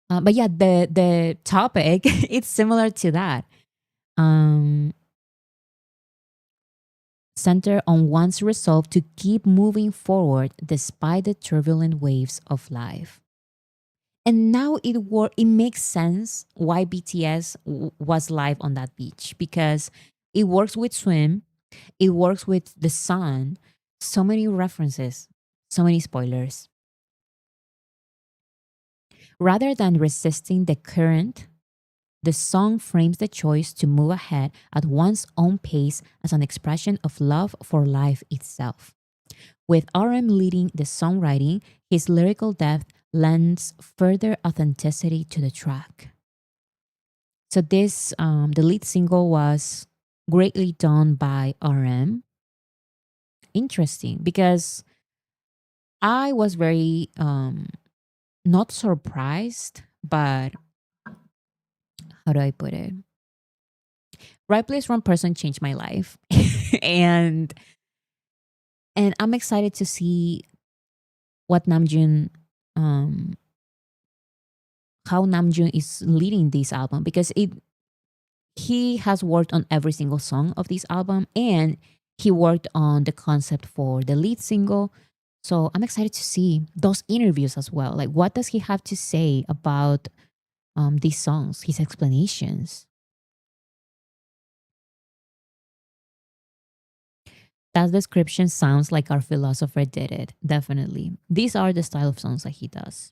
But yeah, the topic it's similar to that. Um, center on one's resolve to keep moving forward despite the turbulent waves of life. And now it makes sense why BTS was live on that beach, because it works with swim, it works with the sun, so many references, so many spoilers. Rather than resisting the current, the song frames the choice to move ahead at one's own pace as an expression of love for life itself. With RM leading the songwriting, his lyrical depth lends further authenticity to the track. So the lead single was greatly done by RM. Interesting, because I was very not surprised, but how do I put it? Right place, wrong person changed my life, and I'm excited to see what Namjoon, um, how Namjoon is leading this album, because it he has worked on every single song of this album, and he worked on the concept for the lead single. So I'm excited to see those interviews as well. Like, what does he have to say about these songs, his explanations? That description sounds like our philosopher did it. Definitely. These are the style of songs that he does.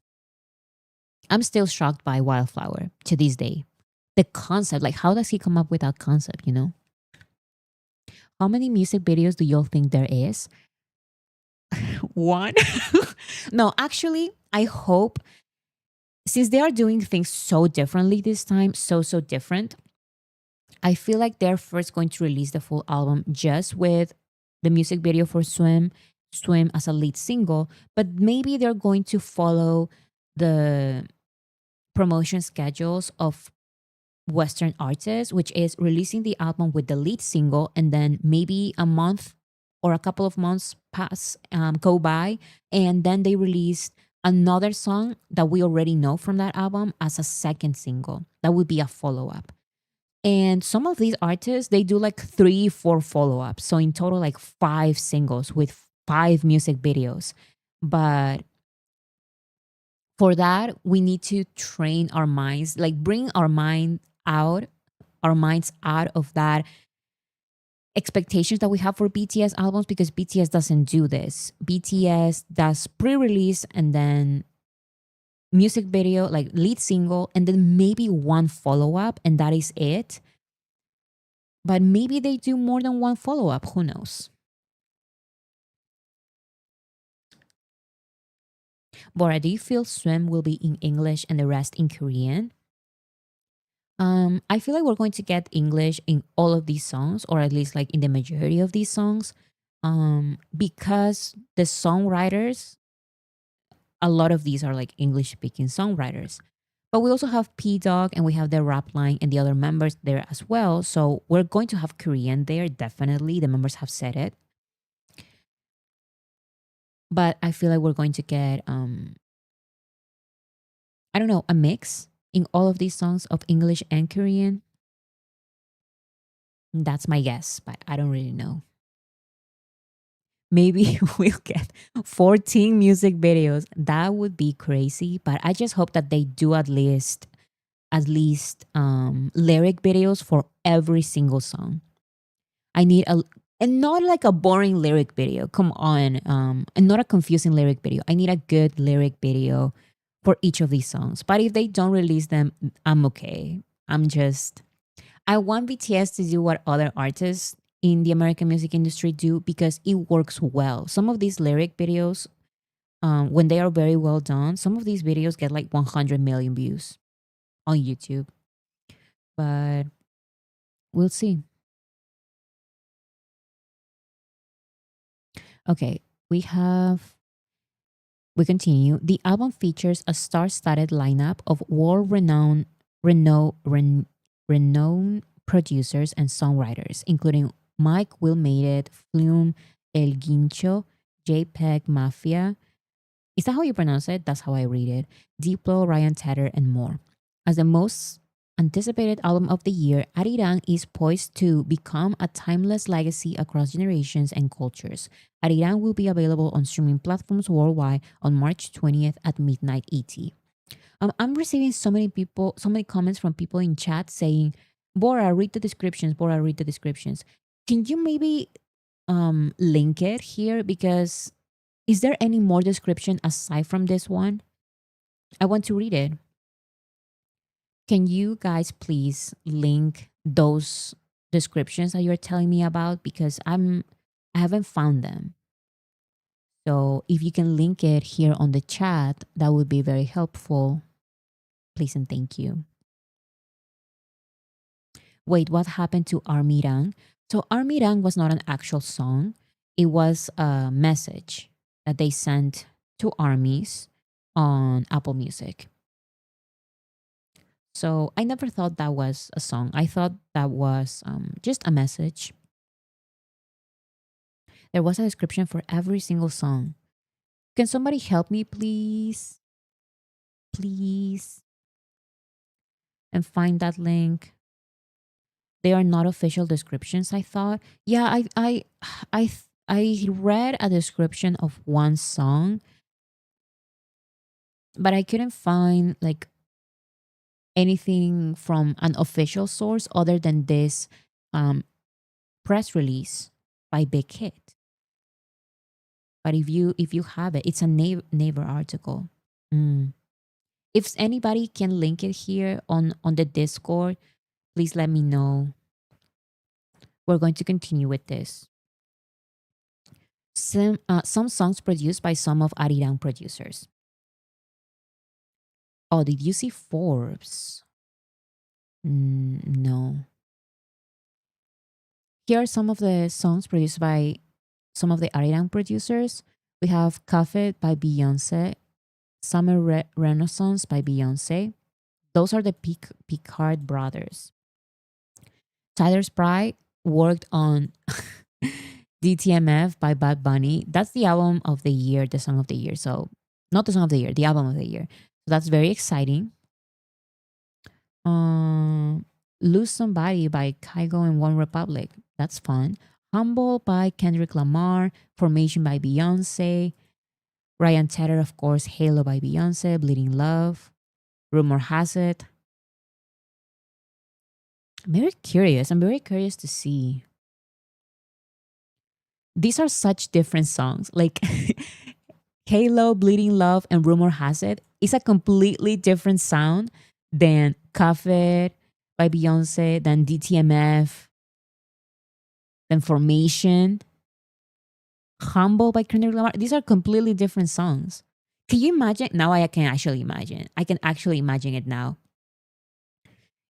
I'm still shocked by Wildflower to this day. The concept, like, how does he come up with that concept, you know? How many music videos do y'all think there is? One? No, actually, I hope, since they are doing things so differently this time, so different, I feel like they're first going to release the full album just with the music video for Swim as a lead single, but maybe they're going to follow the promotion schedules of Western artists, which is releasing the album with the lead single, and then maybe a month or a couple of months go by, and then they release another song that we already know from that album as a second single. That would be a follow up. And some of these artists, they do like 3, 4 follow ups. So in total, like 5 singles with 5 music videos. But for that, we need to train our minds, like bring our minds out of that expectations that we have for BTS albums, because BTS doesn't do this. BTS does pre-release and then music video, like lead single, and then maybe one follow-up, and that is it. But maybe they do more than one follow-up, who knows? Bora, do you feel Swim will be in English and the rest in Korean? I feel like we're going to get English in all of these songs, or at least like in the majority of these songs, because the songwriters, a lot of these are like English speaking songwriters. But we also have P Dog, and we have the rap line and the other members there as well. So we're going to have Korean there, definitely. The members have said it. But I feel like we're going to get, I don't know, a mix in all of these songs of English and Korean. That's my guess, but I don't really know. Maybe we'll get 14 music videos. That would be crazy, but I just hope that they do at least lyric videos for every single song. I need a and not like a boring lyric video. Come on. And not a confusing lyric video. I need a good lyric video for each of these songs. But if they don't release them, I'm okay. I want BTS to do what other artists in the American music industry do, because it works well. Some of these lyric videos, when they are very well done, some of these videos get like 100 million views on YouTube. But we'll see. Okay, we continue. The album features a star-studded lineup of renowned producers and songwriters, including Mike Will Made It, Flume, El Guincho, JPEG Mafia. Is that how you pronounce it? That's how I read it. Diplo, Ryan Tedder, and more. As the most anticipated album of the year, Arirang is poised to become a timeless legacy across generations and cultures. Arirang will be available on streaming platforms worldwide on March 20th at midnight ET. I'm receiving so many comments from people in chat saying, Bora, read the descriptions. Bora, read the descriptions. Can you maybe link it here? Because is there any more description aside from this one? I want to read it. Can you guys please link those descriptions that you're telling me about? Because I haven't found them. So if you can link it here on the chat, that would be very helpful. Please and thank you. Wait, what happened to Armirang? So Armirang was not an actual song. It was a message that they sent to armies on Apple Music. So I never thought that was a song. I thought that was just a message. There was a description for every single song. Can somebody help me, please? Please. And find that link. They are not official descriptions, I thought. Yeah, I read a description of one song, but I couldn't find like anything from an official source other than this press release by Big Hit. But if you have it, it's a Naver article. Mm. If anybody can link it here on the Discord, please let me know. We're going to continue with this. Some songs produced by some of Arirang producers. Oh, did you see Forbes? No. Here are some of the songs produced by some of the Arirang producers. We have Cafe by Beyonce, Summer Renaissance by Beyonce. Those are the Picard brothers. Tyler Spry worked on DTMF by Bad Bunny. That's the album of the year, the song of the year. So, not the song of the year, the album of the year. So that's very exciting. Lose Somebody by Kygo and One Republic. That's fun. Humble by Kendrick Lamar. Formation by Beyonce. Ryan Tedder, of course. Halo by Beyonce. Bleeding Love. Rumor Has It. I'm very curious. I'm very curious to see. These are such different songs. Like Halo, Bleeding Love, and Rumor Has It is a completely different sound than Cafe by Beyonce, than DTMF, than Formation, Humble by Kendrick Lamar. These are completely different songs. Can you imagine? Now I can actually imagine. I can actually imagine it now.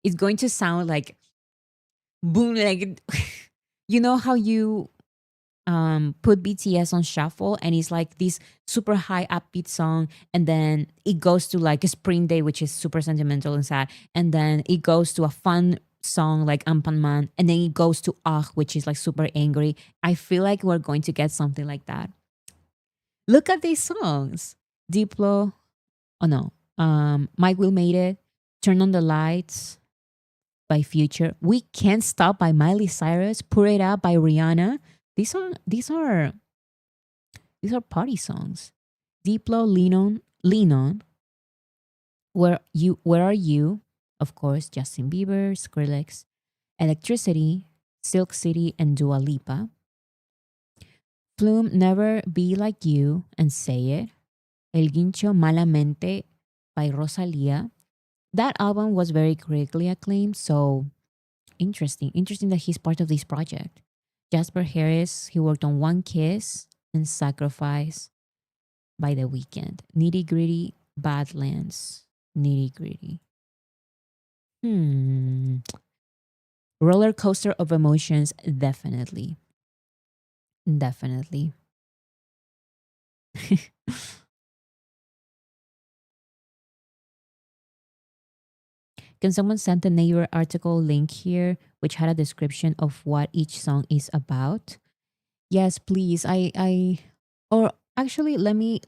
It's going to sound like boom, like you know how you put BTS on shuffle and it's like this super high upbeat song, and then it goes to like a Spring Day, which is super sentimental and sad, and then it goes to a fun song like Ampanman, and then it goes to which is like super angry. I feel like we're going to get something like that. Look at these songs. Diplo, oh no, Mike Will Made It, Turn on the Lights by Future, We Can't Stop by Miley Cyrus, Pour It Out by Rihanna. These are party songs. Diplo, Lean On, Where Are You? Of course, Justin Bieber, Skrillex, Electricity, Silk City, and Dua Lipa. Flume, Never Be Like You and Say It. El Guincho, Malamente by Rosalia. That album was very critically acclaimed, so interesting that he's part of this project. Jasper Harris, he worked on One Kiss and Sacrifice by The Weeknd. Nitty Gritty, Badlands. Nitty Gritty. Roller coaster of emotions, definitely. Definitely. Can someone send the Naver article link here, which had a description of what each song is about? Yes, please. Or actually, let me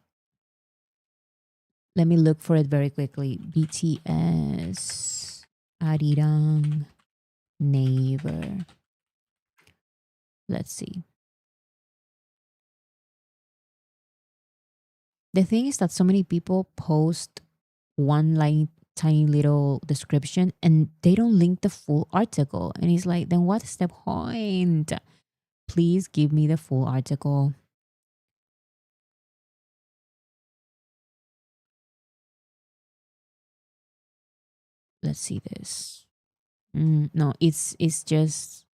look for it very quickly. BTS ARIRANG neighbor. Let's see. The thing is that so many people post one line tiny little description and they don't link the full article. And it's like, then what's the point? Please give me the full article. Let's see this. No, it's just.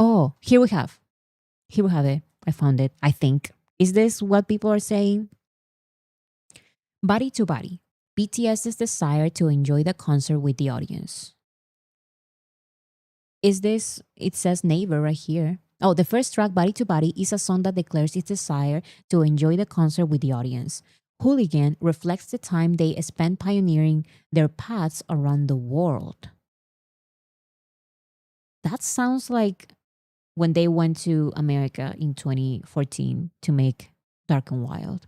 Oh, here we have it. I found it. I think. Is this what people are saying? Body to body. BTS's desire to enjoy the concert with the audience. Is this, it says neighbor right here. Oh, the first track, Body to Body, is a song that declares its desire to enjoy the concert with the audience. Hooligan reflects the time they spent pioneering their paths around the world. That sounds like when they went to America in 2014 to make Dark and Wild.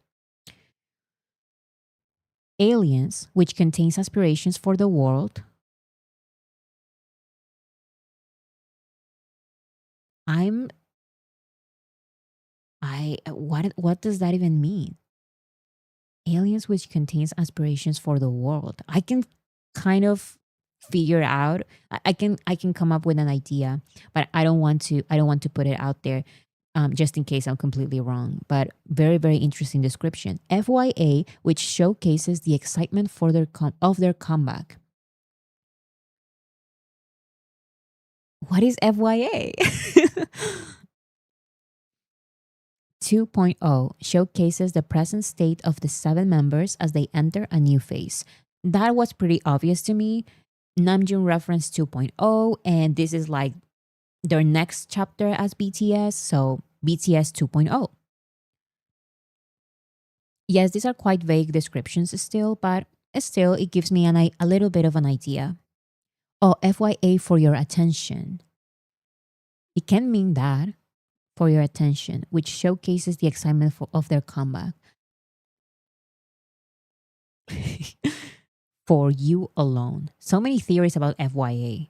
Aliens, which contains aspirations for the world. I'm I what does that even mean? Aliens, which contains aspirations for the world. I can kind of figure out. I can come up with an idea, but I don't want to put it out there, just in case I'm completely wrong. But very very interesting description. FYA, which showcases the excitement for of their comeback. What is FYA? 2.0 showcases the present state of the seven members as they enter a new phase. That was pretty obvious to me. Namjoon referenced 2.0, and this is like their next chapter as BTS, so BTS 2.0. Yes, these are quite vague descriptions still, but still, it gives me a little bit of an idea. Oh, FYA for your attention. It can mean that, for your attention, which showcases the excitement of their comeback. For you alone. So many theories about FYA.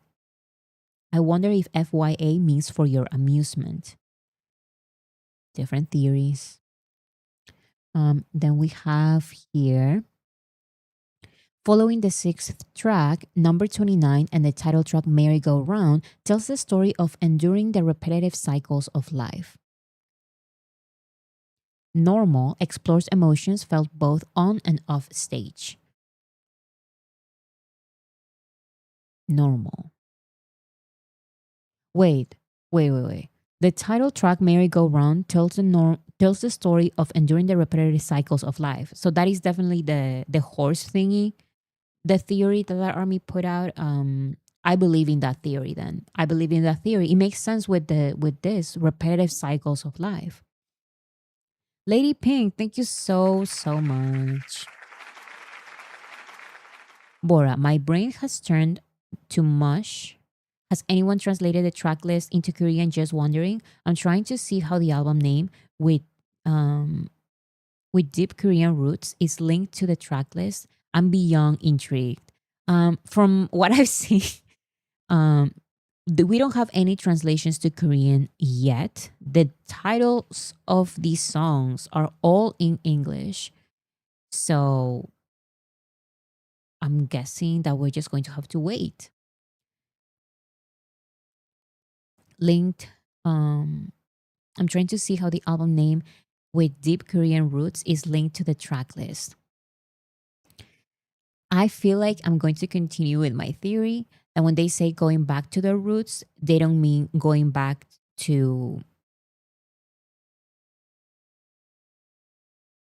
I wonder if FYA means for your amusement. Different theories. Then we have here, following the sixth track, number 29, and the title track Merry Go Round, tells the story of enduring the repetitive cycles of life. Normal explores emotions felt both on and off stage. Normal. Wait. The title track Merry Go Round tells the story of enduring the repetitive cycles of life. So that is definitely the horse thingy, the theory that the army put out. I believe in that theory. Then I believe in that theory. It makes sense with this repetitive cycles of life. Lady Pink, thank you so much. Bora, my brain has turned to mush. Has anyone translated the track list into Korean? Just wondering. I'm trying to see how the album name um with deep Korean roots is linked to the track list. I'm beyond intrigued. From what I've seen, um, we don't have any translations to Korean yet. The titles of these songs are all in English, so I'm guessing that we're just going to have to wait. Linked. I'm trying to see how the album name with deep Korean roots is linked to the track list. I feel like I'm going to continue with my theory. And when they say going back to their roots, they don't mean going back to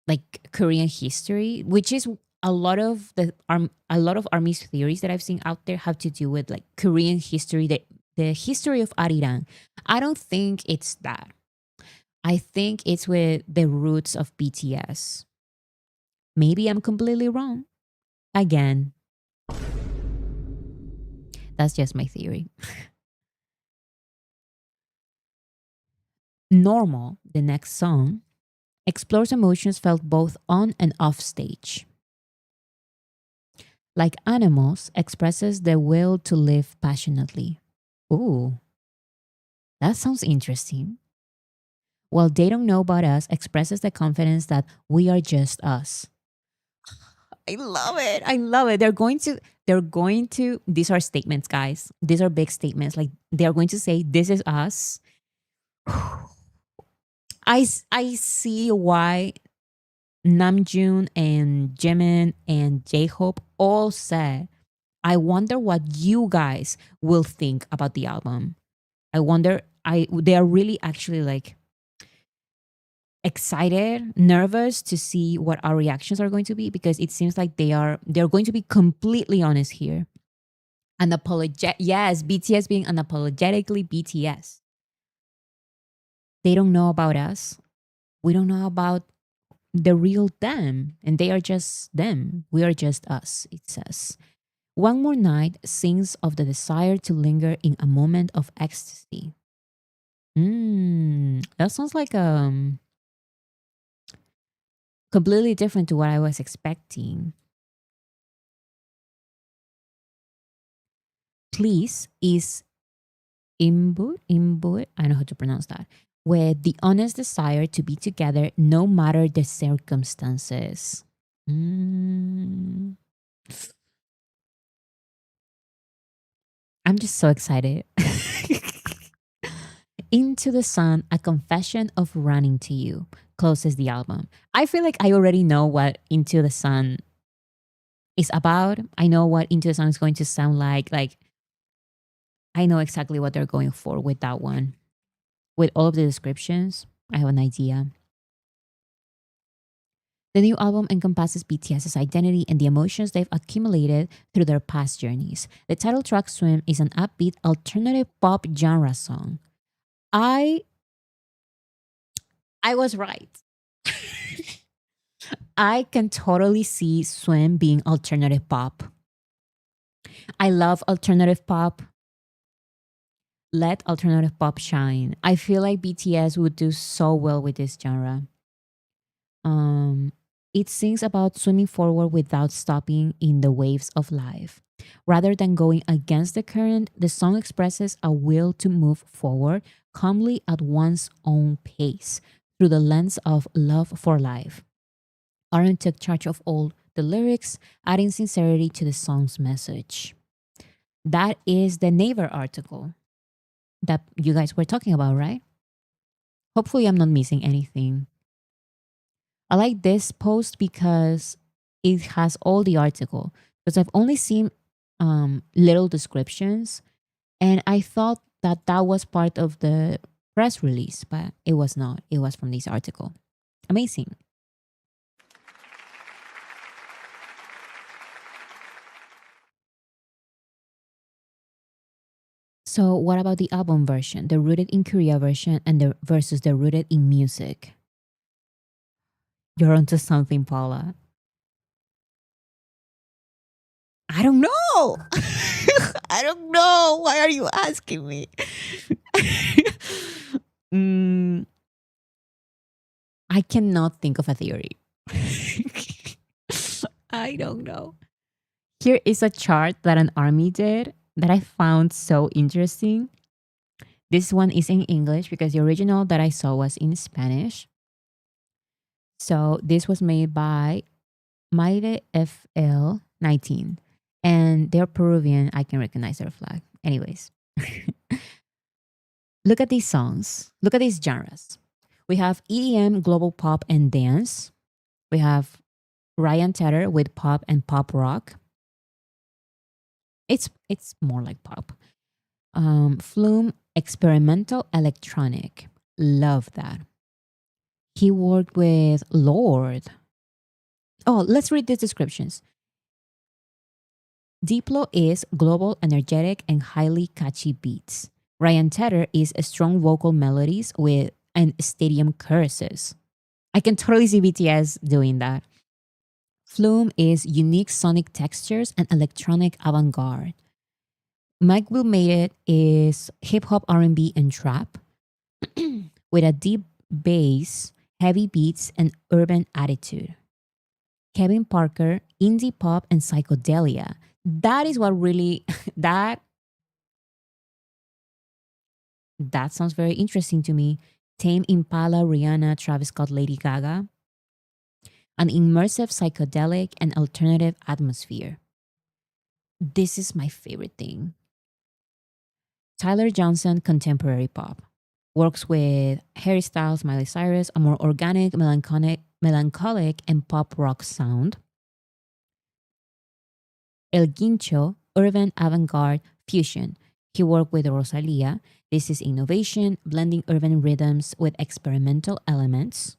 like Korean history, which is a lot of army's theories that I've seen out there have to do with like Korean history, the history of ARIRANG. I don't think it's that. I think it's with the roots of BTS. Maybe I'm completely wrong. Again, that's just my theory. Normal, the next song, explores emotions felt both on and off stage. like animals, expresses the will to live passionately. Ooh, that sounds interesting. While They Don't Know About Us expresses the confidence that we are just us. I love it. I love it. These are statements, guys. These are big statements. Like they're going to say, this is us. I see why Namjoon and Jimin and J-Hope all said, I wonder what you guys will think about the album. They are really actually like excited, nervous to see what our reactions are going to be because it seems like they're going to be completely honest here. Yes, BTS being unapologetically BTS. They don't know about us. We don't know about the real them, and they are just them. We are just us, it says. One More Night sings of the desire to linger in a moment of ecstasy. That sounds like completely different to what I was expecting. Please is imbued, I don't know how to pronounce that, with the honest desire to be together no matter the circumstances. Mm. I'm just so excited. Into the Sun, a confession of running to you, closes the album. I feel like I already know what Into the Sun is about. I know what Into the Sun is going to sound like. Like, I know exactly what they're going for with that one. With all of the descriptions, I have an idea. The new album encompasses BTS's identity and the emotions they've accumulated through their past journeys. The title track Swim is an upbeat alternative pop genre song. I was right. I can totally see Swim being alternative pop. I love alternative pop. Let alternative pop shine. I feel like BTS would do so well with this genre. Um, it sings about swimming forward without stopping in the waves of life. Rather than going against the current, the song expresses a will to move forward calmly at one's own pace through the lens of love for life. Aaron took charge of all the lyrics, adding sincerity to the song's message. That is the Naver article that you guys were talking about, right? Hopefully, I'm not missing anything. I like this post because it has all the article. Because I've only seen little descriptions, and I thought that that was part of the press release, but it was not. It was from this article. Amazing. So, what about the album version, the rooted in Korea version, and the versus the rooted in music? You're onto something, Paula. I don't know. I don't know. Why are you asking me? Mm, I cannot think of a theory. I don't know. Here is a chart that an army did that I found so interesting. This one is in English because the original that I saw was in Spanish. So this was made by Maire FL 19. And they're Peruvian. I can recognize their flag. Anyways, look at these songs. Look at these genres. We have EDM, global pop, and dance. We have Ryan Tedder with pop and pop rock. It's more like pop. Flume, experimental electronic. Love that. He worked with Lord. Oh, let's read these descriptions. Diplo is global, energetic, and highly catchy beats. Ryan Tedder is strong vocal melodies with and stadium choruses. I can totally see BTS doing that. Flume is unique sonic textures and electronic avant-garde. Mike Will Made It is hip hop, R&B, and trap with a deep bass, heavy beats, and urban attitude. Kevin Parker indie pop, and psychedelia. That is what really that sounds very interesting to me. Tame Impala, Rihanna, Travis Scott, Lady Gaga, an immersive psychedelic and alternative atmosphere. This is my favorite thing. Tyler Johnson, contemporary pop. Works with Harry Styles, Miley Cyrus, a more organic, melancholic and pop rock sound. El Guincho, urban avant-garde fusion. He worked with Rosalia. This is innovation, blending urban rhythms with experimental elements.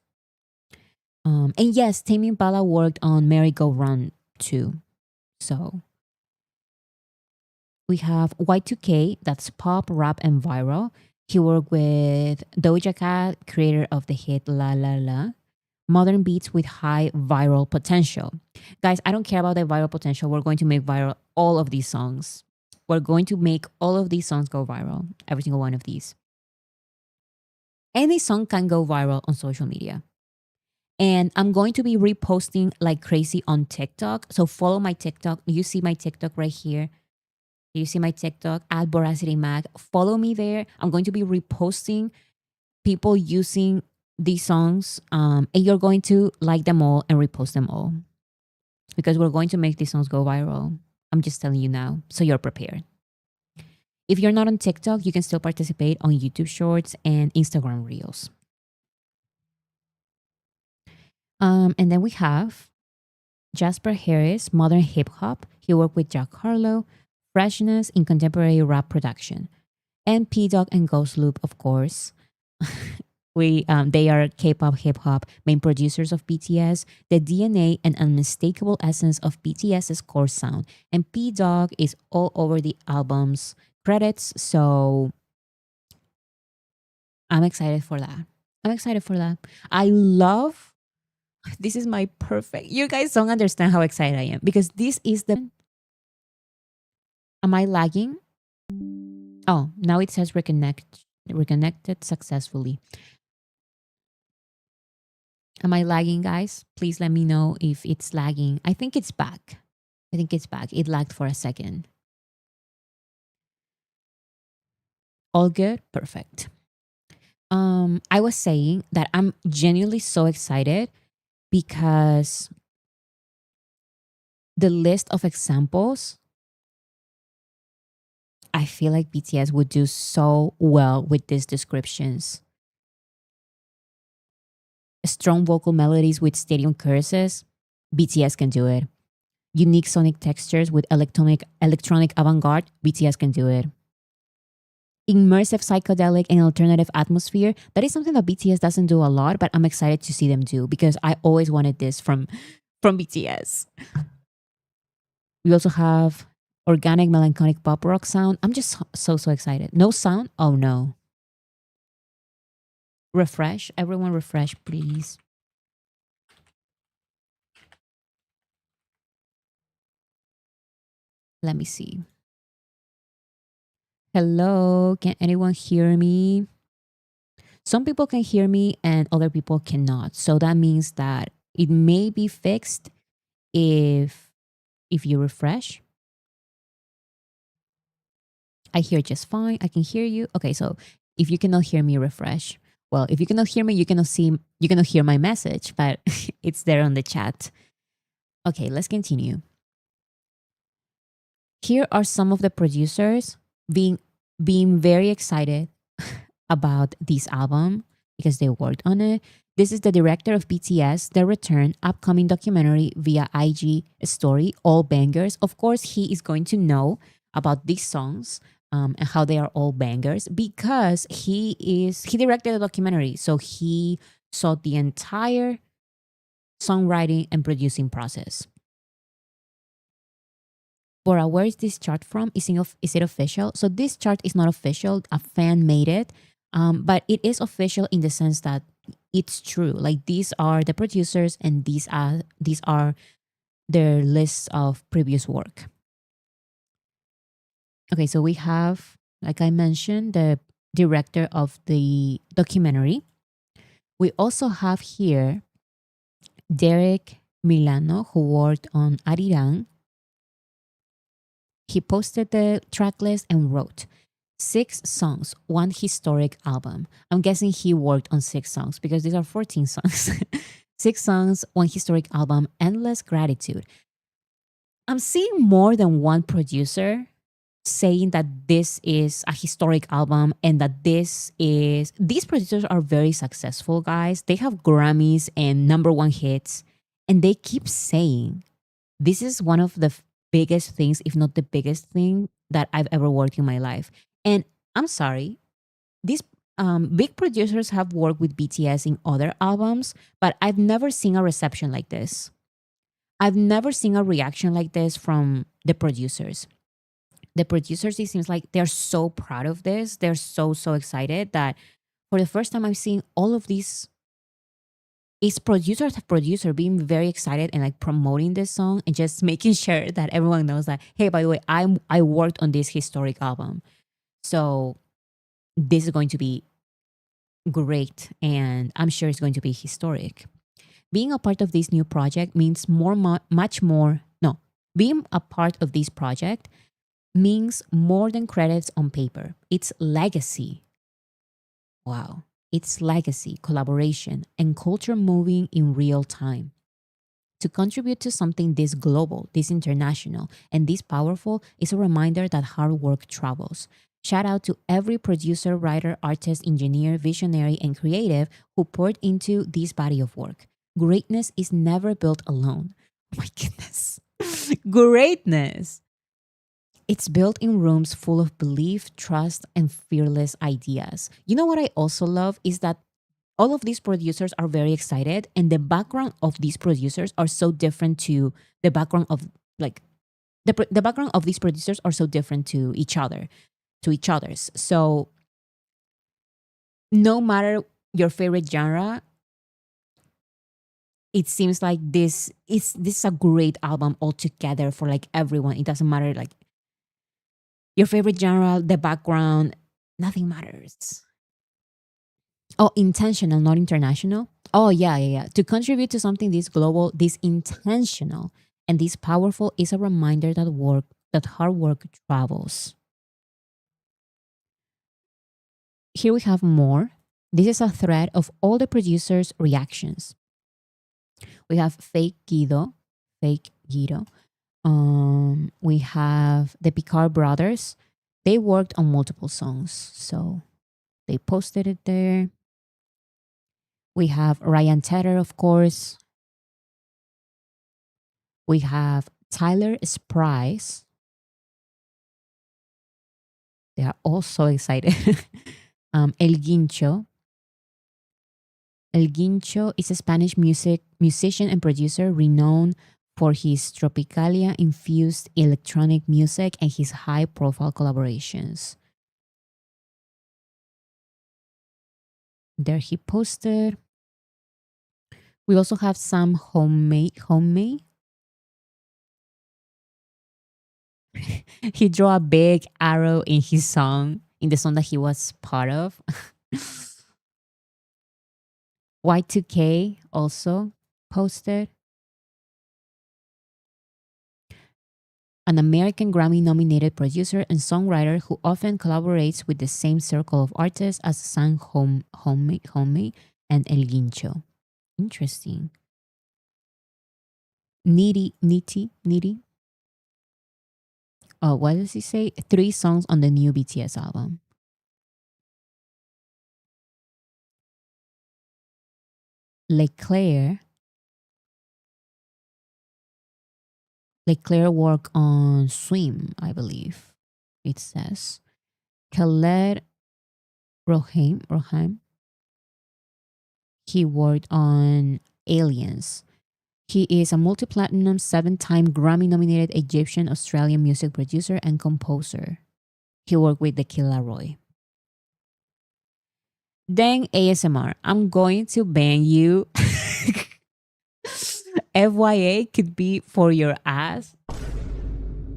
And yes, Tame Impala worked on Merry Go Round too. So we have Y2K, that's pop, rap, and viral. He worked with Doja Cat, creator of the hit La La La. Modern beats with high viral potential. Guys, I don't care about the viral potential. We're going to make viral all of these songs. We're going to make all of these songs go viral, every single one of these. Any song can go viral on social media. And I'm going to be reposting like crazy on TikTok. So follow my TikTok. You see my TikTok right here. You see my TikTok at Voracity Mag. Follow me there. I'm going to be reposting people using these songs. And you're going to like them all and repost them all. Because we're going to make these songs go viral. I'm just telling you now. So you're prepared. If you're not on TikTok, you can still participate on YouTube Shorts and Instagram Reels. And then we have Jasper Harris, modern hip hop. He worked with Jack Harlow, freshness in contemporary rap production. And P Dog and Ghost Loop, of course. They are K-pop, hip hop main producers of BTS, the DNA and unmistakable essence of BTS's core sound. And P Dog is all over the album's credits, so I'm excited for that. I love this is my perfect. You guys don't understand how excited I am because this is the. Am I lagging? Oh, now it says reconnected successfully. Am I lagging, guys? Please let me know if it's lagging. I think it's back. It lagged for a second. All good? Perfect. I was saying that I'm genuinely so excited because the list of examples, I feel like BTS would do so well with these descriptions. Strong vocal melodies with stadium choruses, BTS can do it. Unique sonic textures with electronic avant-garde, BTS can do it. Immersive psychedelic and alternative atmosphere, that is something that BTS doesn't do a lot, but I'm excited to see them do because I always wanted this from BTS. We also have organic melancholic pop rock sound. I'm just so excited. No sound? Oh no. Refresh. Everyone refresh, please. Let me see. Hello, can anyone hear me? Some people can hear me and other people cannot. So that means that it may be fixed if you refresh. I hear just fine. I can hear you. Okay, so if you cannot hear me, refresh. Well, if you cannot hear me, you cannot hear my message, but it's there on the chat. Okay, let's continue. Here are some of the producers being very excited about this album because they worked on it. This is the director of BTS, The Return, upcoming documentary via IG story, all bangers. Of course, he is going to know about these songs and how they are all bangers because he directed the documentary. So he saw the entire songwriting and producing process. Bora, where is this chart from? Is it official? So this chart is not official. A fan made it. But it is official in the sense that it's true. Like these are the producers and these are their lists of previous work. Okay, so we have, like I mentioned, the director of the documentary. We also have here Derek Milano, who worked on ARIRANG, he posted the track list and wrote 6 songs, one historic album. I'm guessing he worked on 6 songs because these are 14 songs. 6 songs, one historic album, endless gratitude. I'm seeing more than one producer saying that this is a historic album and that these producers are very successful, guys. They have Grammys and #1 hits, and they keep saying this is one of the biggest things, if not the biggest thing that I've ever worked in my life. And I'm sorry, these big producers have worked with BTS in other albums, but I've never seen a reception like this. I've never seen a reaction like this from the producers. The producers, it seems like they're so proud of this. They're so excited that for the first time I'm seeing all of these it's producer after producer being very excited and like promoting this song and just making sure that everyone knows that, hey, by the way, I worked on this historic album. So this is going to be great and I'm sure it's going to be historic. Being a part of this new project means much more. No, being a part of this project means more than credits on paper. It's legacy. Wow. It's legacy, collaboration, and culture moving in real time. To contribute to something this global, this international, and this powerful is a reminder that hard work travels. Shout out to every producer, writer, artist, engineer, visionary, and creative who poured into this body of work. Greatness is never built alone. Oh my goodness. Greatness. It's built in rooms full of belief, trust, and fearless ideas. You know what I also love is that all of these producers are very excited, and the background of these producers are so different to the background of like the background of these producers are so different to each other's. So no matter your favorite genre, it seems like this is a great album altogether for like everyone. It doesn't matter like your favorite genre, the background, nothing matters. Oh, intentional, not international. Oh, yeah. To contribute to something this global, this intentional, and this powerful is a reminder that hard work travels. Here we have more. This is a thread of all the producers' reactions. We have Fake Guido. We have the Picard brothers. They worked on multiple songs, so they posted it there. We have Ryan Tedder, of course. We have Tyler Sprice. They are all so excited. El Guincho. El Guincho is a Spanish musician and producer renowned for his tropicalia infused electronic music and his high profile collaborations. There he posted. We also have some homemade. He drew a big arrow in his song, in the song that he was part of. Y2K also posted. An American Grammy nominated producer and songwriter who often collaborates with the same circle of artists as San Homey and El Guincho. Interesting. Nitty. Oh, what does he say? 3 songs on the new BTS album. Leclerc worked on Swim, I believe it says. Khaled Roheim, he worked on Aliens. He is a multi-platinum, 7-time Grammy-nominated Egyptian-Australian music producer and composer. He worked with the Killa Roy. Dang ASMR, I'm going to ban you. FYA could be for your ass.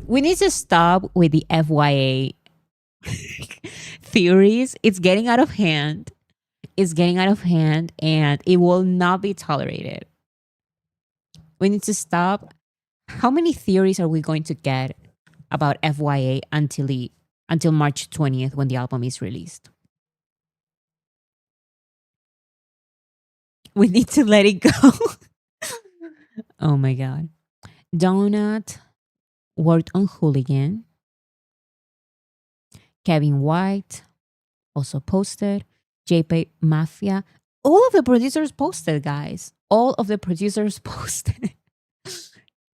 We need to stop with the FYA theories. It's getting out of hand. And it will not be tolerated. We need to stop. How many theories are we going to get about FYA until March 20th when the album is released? We need to let it go. Oh my god. Donut worked on Hooligan. Kevin White also posted. JP Mafia. All of the producers posted, guys. All of the producers posted.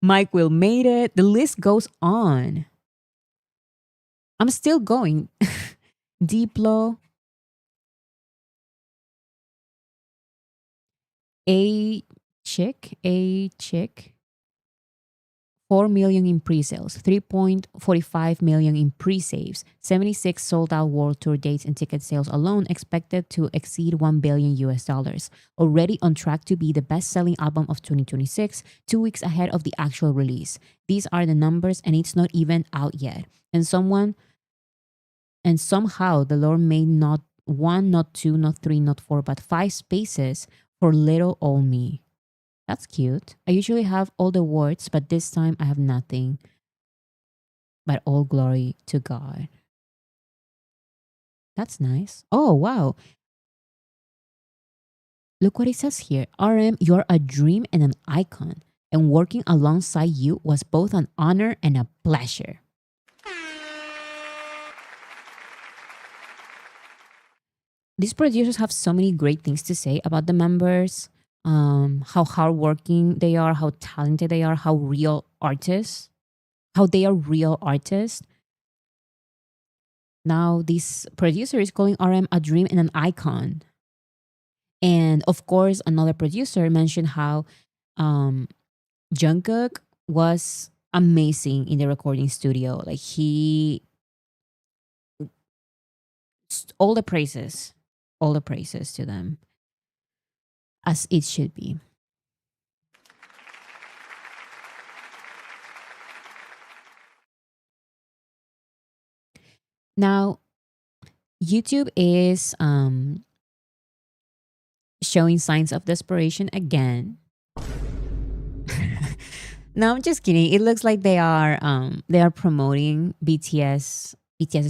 Mike Will made it. The list goes on. I'm still going. Diplo. A chick. 4 million in pre-sales, 3.45 million in pre-saves, 76 sold out world tour dates and ticket sales alone expected to exceed 1 billion US dollars. Already on track to be the best-selling album of 2026, 2 weeks ahead of the actual release. These are the numbers and it's not even out yet. And somehow the Lord made not one, not two, not three, not four, but 5 spaces for little old me. That's cute. I usually have all the words, but this time I have nothing. But all glory to God. That's nice. Oh, wow. Look what it says here. RM, you're a dream and an icon. And working alongside you was both an honor and a pleasure. These producers have so many great things to say about the members, how hardworking they are, how talented they are, how real artists, how they are real artists. Now, this producer is calling RM a dream and an icon. And of course, another producer mentioned how Jungkook was amazing in the recording studio. Like all the praises, all the praises to them, as it should be. Now, YouTube is showing signs of desperation again. No, I'm just kidding. It looks like they are promoting BTS's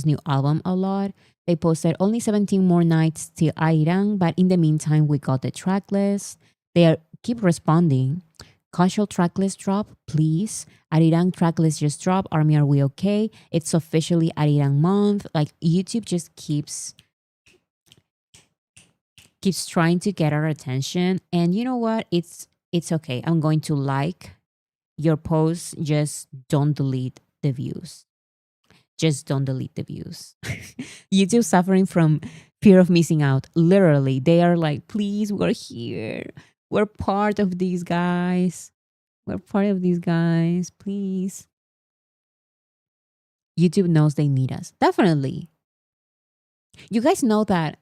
new album a lot. They posted only 17 more nights till ARIRANG, but in the meantime, we got the track list. Keep responding. Casual tracklist drop, please. ARIRANG tracklist just drop. Army, are we okay? It's officially ARIRANG month. Like YouTube just keeps trying to get our attention. And you know what? It's okay. I'm going to like your post. Just don't delete the views. Just don't delete the views. YouTube suffering from fear of missing out. Literally, they are like, please, we're here. We're part of these guys. We're part of these guys. Please. YouTube knows they need us. Definitely. You guys know that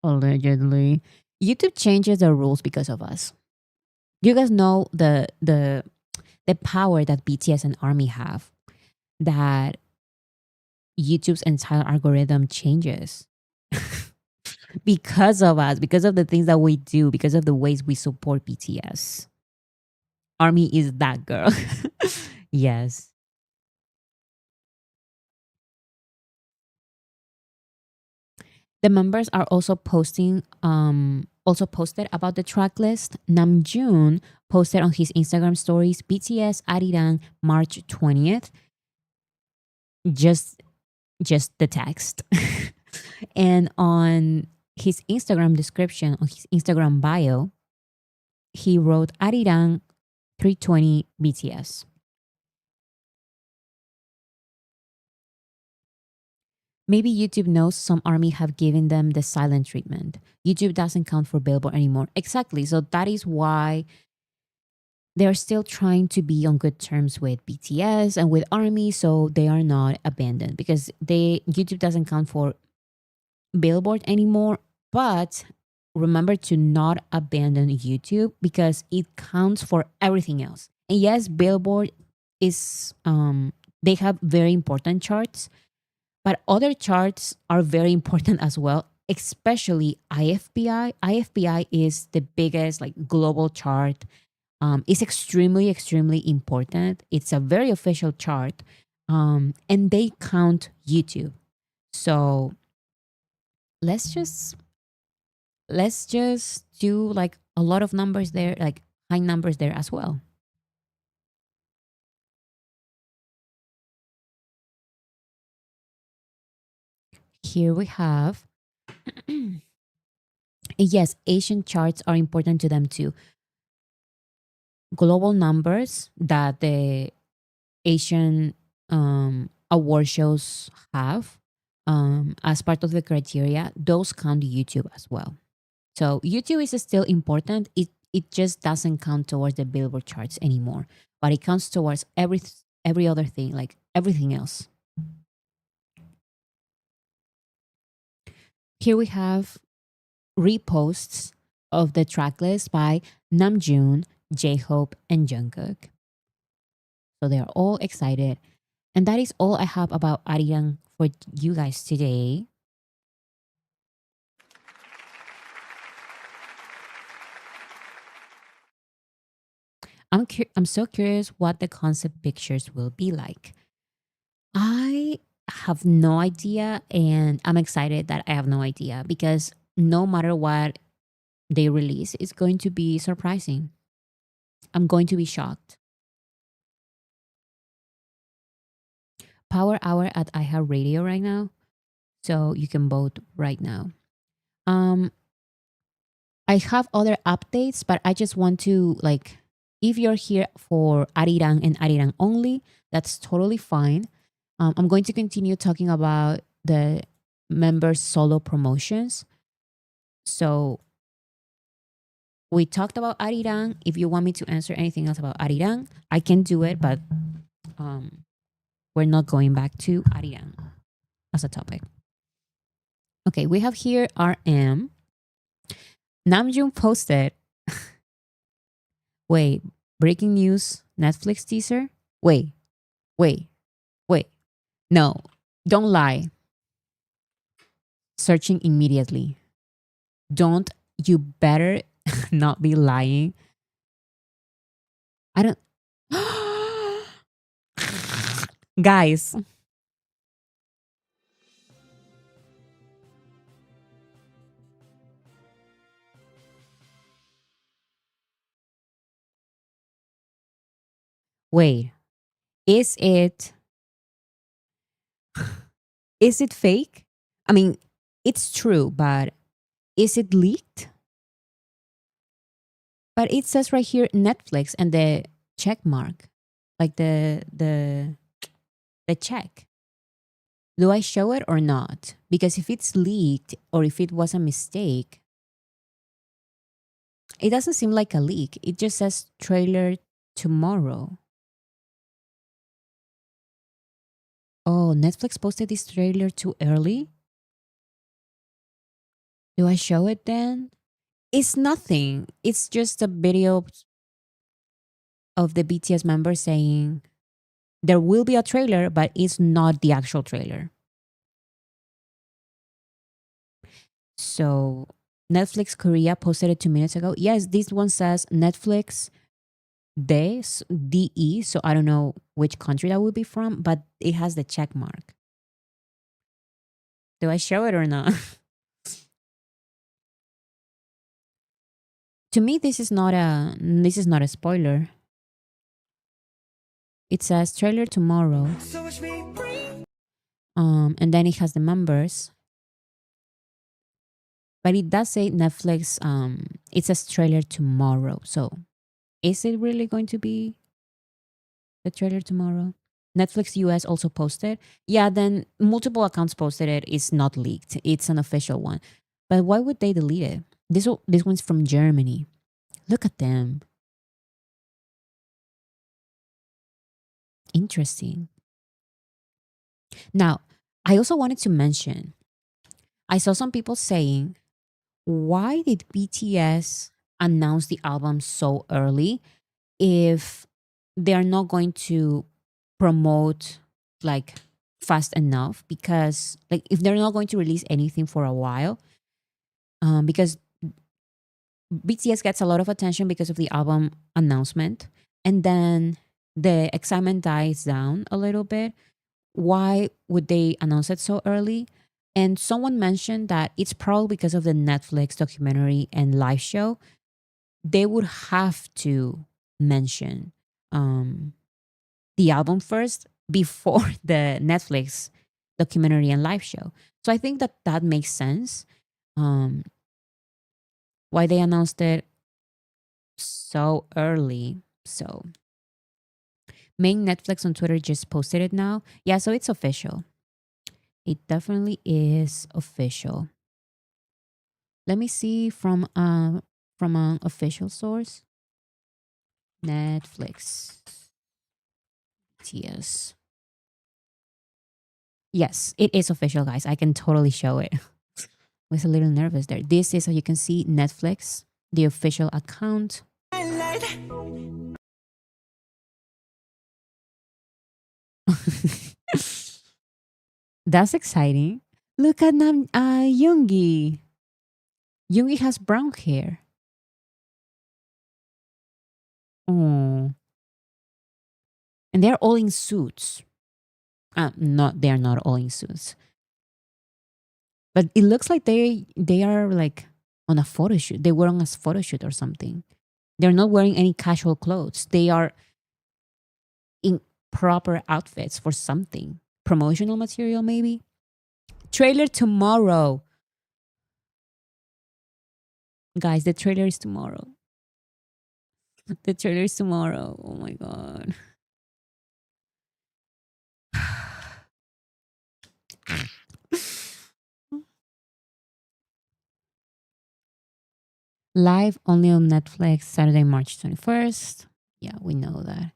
allegedly YouTube changes the rules because of us. You guys know the power that BTS and ARMY have, that YouTube's entire algorithm changes because of us, because of the things that we do, because of the ways we support BTS. ARMY is that girl. Yes. The members are also posted about the track list. Namjoon posted on his Instagram stories, BTS ARIRANG March 20th. Just the text. And on his Instagram description, on his Instagram bio, he wrote ARIRANG 320 BTS. Maybe YouTube knows some ARMY have given them the silent treatment. YouTube doesn't count for Billboard anymore. Exactly. So that is why they're still trying to be on good terms with BTS and with ARMY, so they are not abandoned, because YouTube doesn't count for Billboard anymore. But remember to not abandon YouTube, because it counts for everything else. And yes, Billboard is they have very important charts, but other charts are very important as well, especially IFPI. IFPI is the biggest like global chart It's extremely, extremely important. It's a very official chart, and they count YouTube. So let's just let's just do like a lot of numbers there, like high numbers there as well. Here we have yes, Asian charts are important to them too. Global numbers that the Asian award shows have as part of the criteria, those count YouTube as well. So YouTube is still important. It just doesn't count towards the Billboard charts anymore, but it counts towards every other thing, like everything else. Here we have reposts of the track list by Namjoon, J-Hope, and Jungkook. So they are all excited. And that is all I have about ARIRANG for you guys today. I'm so curious what the concept pictures will be like. I have no idea, and I'm excited that I have no idea because no matter what they release, it's going to be surprising. I'm going to be shocked. Power Hour at iHeartRadio right now, so you can vote right now. Um, I have other updates, but I just want to like, if you're here for Arirang and Arirang only, that's totally fine. I'm going to continue talking about the members' solo promotions. So we talked about Arirang. If you want me to answer anything else about Arirang, I can do it, but we're not going back to Arirang as a topic. Okay, we have here RM. Namjoon posted, wait, breaking news, Netflix teaser? Wait, wait, wait. No, don't lie. Searching immediately. Don't, you better not be lying. I don't. Guys, wait. Is it is it fake? I mean, it's true, but is it leaked? But it says right here Netflix and the check mark. Like the check. Do I show it or not? Because if it's leaked or if it was a mistake, it doesn't seem like a leak. It just says trailer tomorrow. Oh, Netflix posted this trailer too early? Do I show it then? It's nothing. It's just a video of the BTS member saying there will be a trailer, but it's not the actual trailer. So Netflix Korea posted it 2 minutes ago. Yes, this one says Netflix DE. So I don't know which country that would be from, but it has the check mark. Do I show it or not? To me, this is not a spoiler. It says trailer tomorrow. And then it has the members. But it does say Netflix, it says trailer tomorrow. So is it really going to be the trailer tomorrow? Netflix US also posted. Yeah, then multiple accounts posted it. It's not leaked. It's an official one. But why would they delete it? This one's from Germany. Look at them. Interesting. Now, I also wanted to mention, I saw some people saying, why did BTS announce the album so early if they are not going to promote like fast enough? Because like if they're not going to release anything for a while, because BTS gets a lot of attention because of the album announcement, and then the excitement dies down a little bit. Why would they announce it so early? And someone mentioned that it's probably because of the Netflix documentary and live show. They would have to mention um, the album first before the Netflix documentary and live show. So I think that that makes sense. Um, why they announced it so early. So main Netflix on Twitter just posted it now. Yeah, so it's official. It definitely is official. Let me see from an official source. Netflix. TS. Yes, it is official, guys. I can totally show it. I was a little nervous there. This is how you can see Netflix, the official account. That's exciting. Look at Yoongi. Yoongi has brown hair. Oh, and they're all in suits. Not they're not all in suits, but it looks like they are like on a photo shoot. They were on a photo shoot or something. They're not wearing any casual clothes. They are in proper outfits for something. Promotional material, maybe. Trailer tomorrow. Guys, the trailer is tomorrow. The trailer is tomorrow. Oh my god. Live only on Netflix Saturday, March 21st. Yeah, we know that.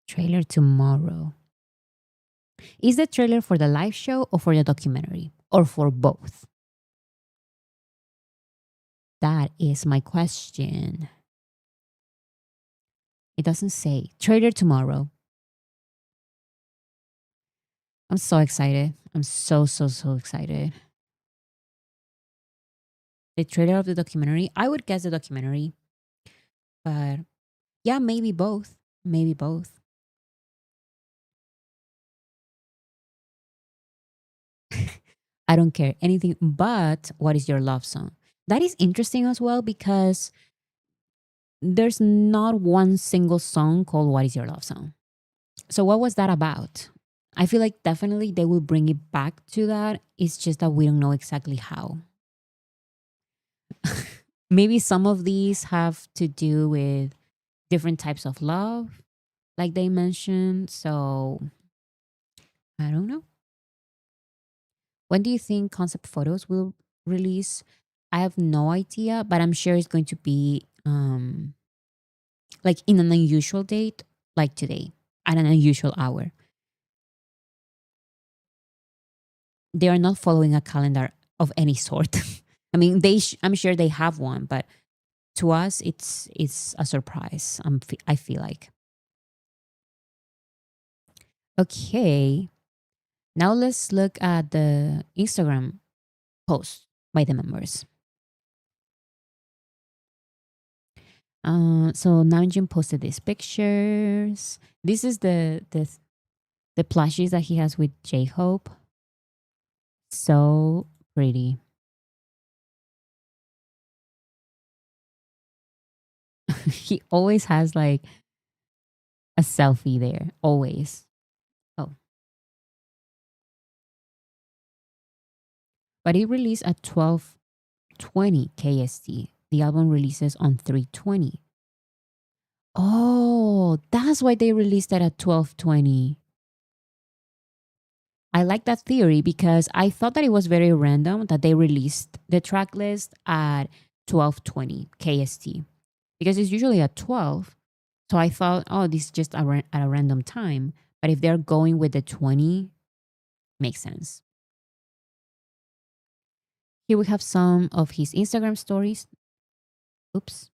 Trailer tomorrow. Is the trailer for the live show or for the documentary? Or for both? That is my question. It doesn't say. Trailer tomorrow. I'm so excited. I'm so excited. The trailer of the documentary. I would guess the documentary, but yeah, maybe both. Maybe both. I don't care anything but what is your love song. That is interesting as well because there's not one single song called What is Your Love Song. So what was that about? I feel like definitely they will bring it back to that. It's just that we don't know exactly how. Maybe some of these have to do with different types of love, like they mentioned. So I don't know. When do you think concept photos will release? I have no idea, but I'm sure it's going to be like in an unusual date, like today, at an unusual hour. They are not following a calendar of any sort. I mean, I'm sure they have one, but to us, it's a surprise. I feel like. Okay, now let's look at the Instagram post by the members. So Namjoon posted these pictures. This is the plushies that he has with J Hope. So pretty. He always has like a selfie there. Always. Oh, but it released at 12:20 KST. The album releases on 3:20. Oh, that's why they released it at 12:20. I like that theory because I thought that it was very random that they released the track list at 12:20 KST because it's usually at 12. So I thought, oh, this is just at a random time. But if they're going with the 20, makes sense. Here we have some of his Instagram stories. Oops,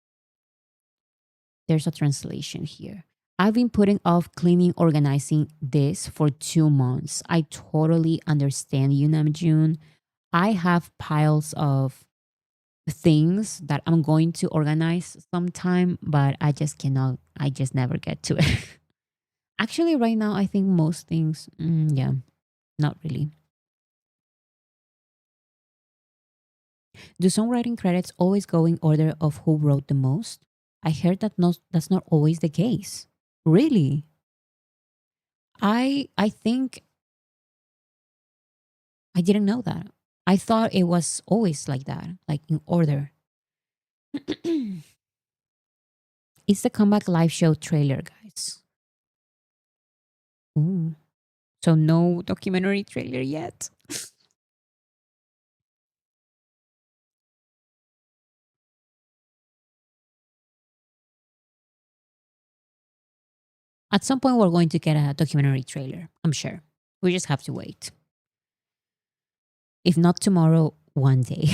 there's a translation here. I've been putting off cleaning, organizing this for 2 months. I totally understand you, Namjoon. I have piles of things that I'm going to organize sometime, but I just cannot. I just never get to it. Actually, right now, I think most things, yeah, not really. Do songwriting credits always go in order of who wrote the most? I heard that that's not always the case. Really? I think I didn't know that. I thought it was always like that, like in order. It's the comeback live show trailer, guys. Ooh. So no documentary trailer yet. At some point, we're going to get a documentary trailer. I'm sure. We just have to wait. If not tomorrow, one day.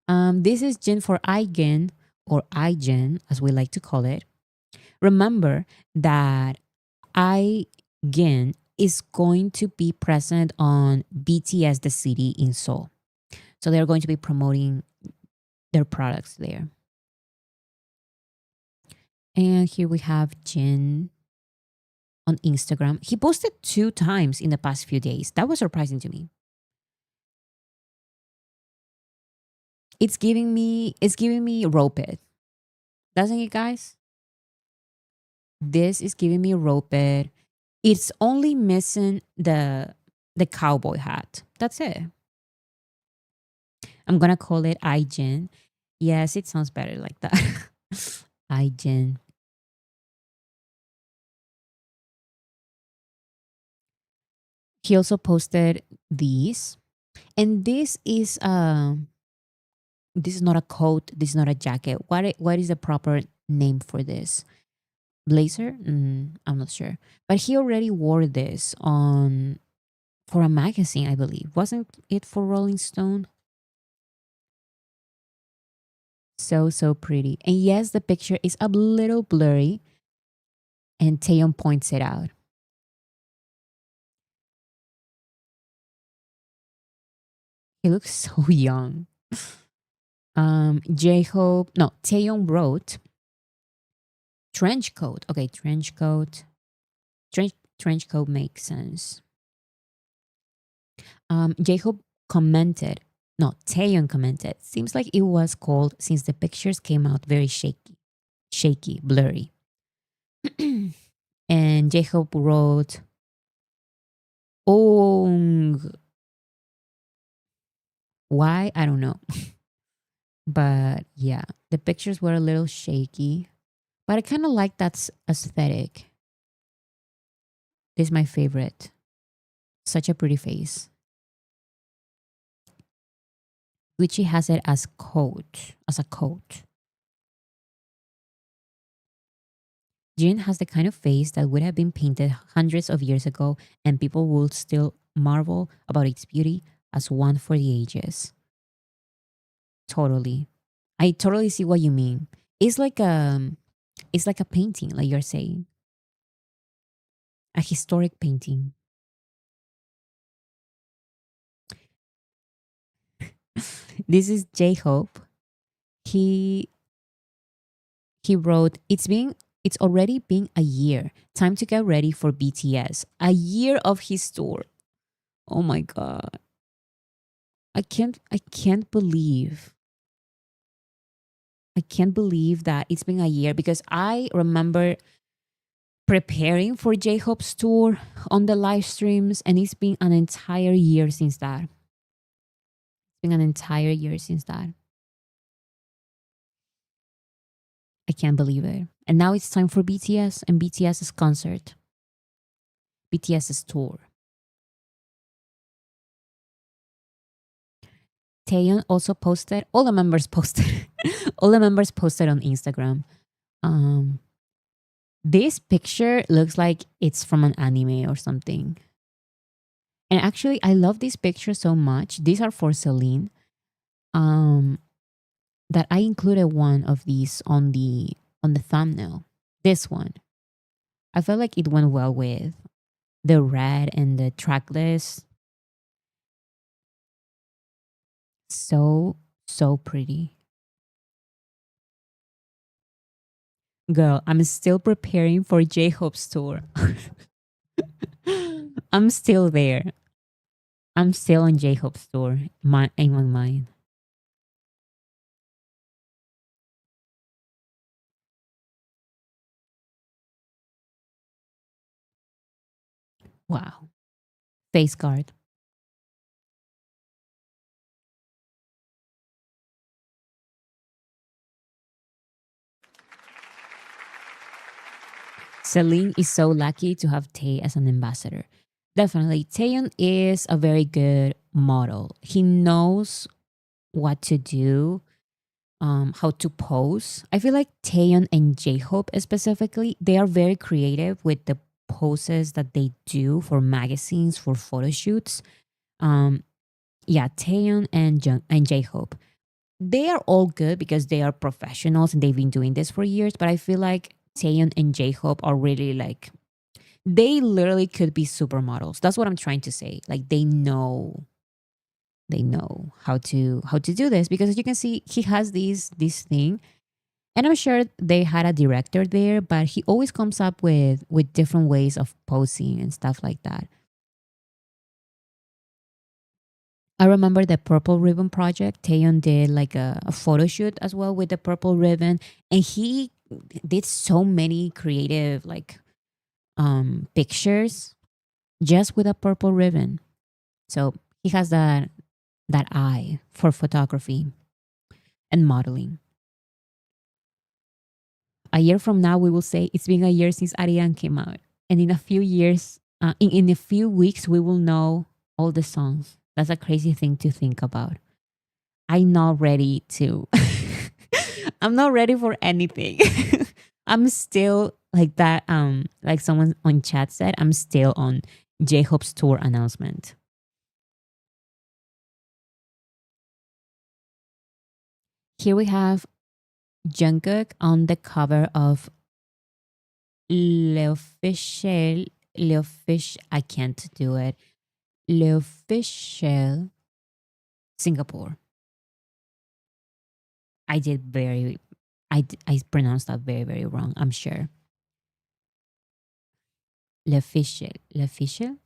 This is Jin for Igen or Igen, as we like to call it. Remember that Igen is going to be present on BTS The City in Seoul. So they're going to be promoting their products there. And here we have Jin on Instagram. He posted 2 times in the past few days. That was surprising to me. It's giving me rope it. Doesn't it, guys? This is giving me rope it. It's only missing the cowboy hat. That's it. I'm gonna call it Ijin. Yes, it sounds better like that. Ijin. He also posted these, and this is not a coat. This is not a jacket. What is the proper name for this? Blazer? I'm not sure. But he already wore this on for a magazine, I believe. Wasn't it for Rolling Stone? So so pretty. And yes, the picture is a little blurry, and Taeyeon points it out. He looks so young. J Hope, no, Taeyeon wrote trench coat. Okay, trench coat. Trench coat makes sense. J Hope commented, no, Taeyeon commented, seems like it was cold since the pictures came out very shaky, blurry. And J Hope wrote, oh, why? I don't know. But yeah, the pictures were a little shaky. But I kind of like that aesthetic. This is my favorite. Such a pretty face. Gucci has it as a coat. Jin has the kind of face that would have been painted hundreds of years ago, and people would still marvel about its beauty as one for the ages. Totally. I totally see what you mean. It's like a painting, like you're saying. A historic painting. This is J Hope. He he wrote, it's already been a year. Time to get ready for BTS. A year of his tour. Oh my god. I can't believe that it's been a year because I remember preparing for J Hope's tour on the live streams, and it's been an entire year since that. It's been an entire year since that. I can't believe it. And now it's time for BTS and BTS's concert, BTS's tour. Taeyeon also posted, all the members posted, all the members posted on Instagram. Um, this picture looks like it's from an anime or something. And actually, I love this picture so much. These are for Celine. Um, that I included one of these on the thumbnail. This one. I felt like it went well with the red and the track list. So so pretty. Girl, I'm still preparing for J Hope's tour. I'm still there. I'm still on J Hope's tour in my mind. Wow. Face card. Celine is so lucky to have Tay as an ambassador. Definitely. Taeyeon is a very good model. He knows what to do, how to pose. I feel like Taeyeon and J-Hope specifically, they are very creative with the poses that they do for magazines, for photo shoots. Um, yeah, Taeyeon and J-Hope. They are all good because they are professionals and they've been doing this for years. But I feel like Taeyeon and J-Hope are really like, they literally could be supermodels. That's what I'm trying to say. Like they know how to do this because as you can see, he has this thing, and I'm sure they had a director there, but he always comes up with different ways of posing and stuff like that. I remember the Purple Ribbon project. Taeyeon did like a photo shoot as well with the Purple Ribbon, and he did so many creative like pictures just with a purple ribbon. So he has that eye for photography and modeling. A year from now, we will say it's been a year since Ariane came out, and in a few years, in a few weeks, we will know all the songs. That's a crazy thing to think about. I'm not ready to. I'm not ready for anything. I'm still like that. Like someone on chat said, I'm still on J Hope's tour announcement. Here we have Jungkook on the cover of L'Officiel. L'Officiel. I can't do it. L'Officiel Singapore. I did very. I pronounced that very very wrong. I'm sure. L'Officiel. L'Officiel.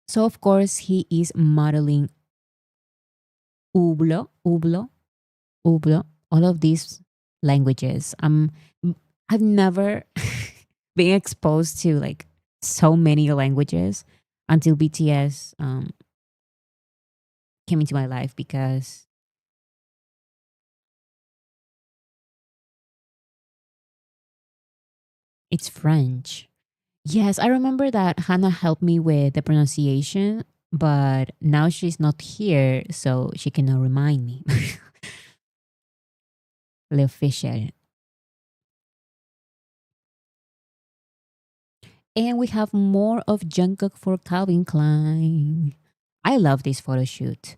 So of course he is modeling Ublo, Ublo, Ublo. All of these languages. I've never been exposed to like so many languages until BTS came into my life because it's French. Yes, I remember that Hannah helped me with the pronunciation, but now she's not here, so she cannot remind me. L'officiel. And we have more of Jungkook for Calvin Klein. I love this photo shoot.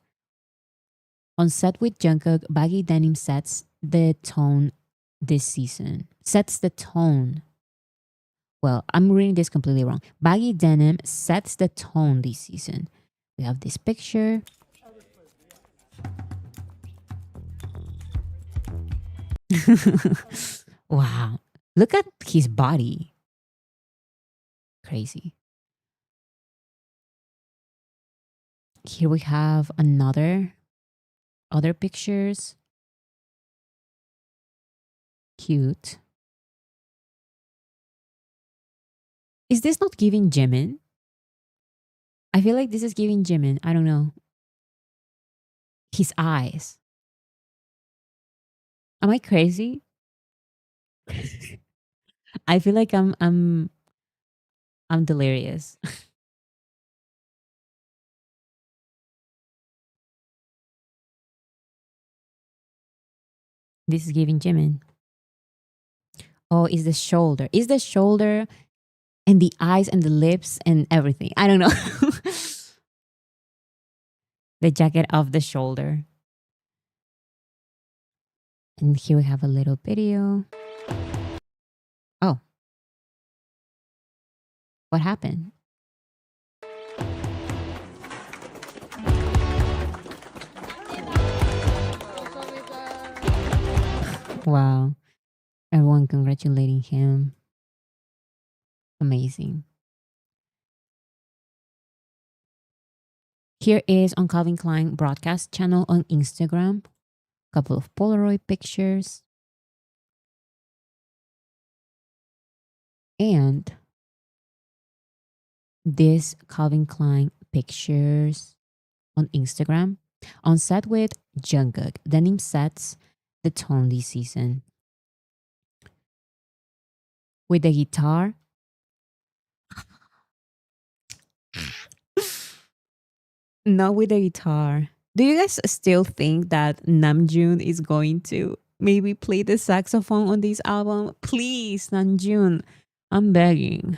On set with Jungkook, baggy denim sets the tone this season. Sets the tone. Well, I'm reading this completely wrong. Baggy denim sets the tone this season. We have this picture. Wow. Look at his body. Crazy. Here we have other pictures. Cute. Is this not giving Jimin? I feel like this is giving Jimin. I don't know. His eyes. Am I crazy? I feel like I'm delirious. This is giving Jimin. Oh, is the shoulder. Is the shoulder and the eyes and the lips and everything. I don't know. The jacket of the shoulder. And here we have a little video. Oh, what happened? Wow. Everyone congratulating him. Amazing. Here is on Calvin Klein broadcast channel on Instagram. Couple of Polaroid pictures. And this Calvin Klein pictures on Instagram on set with Jungkook. Denim sets the tone this season. With the guitar. Not with the guitar. Do you guys still think that Namjoon is going to maybe play the saxophone on this album? Please, Namjoon. I'm begging.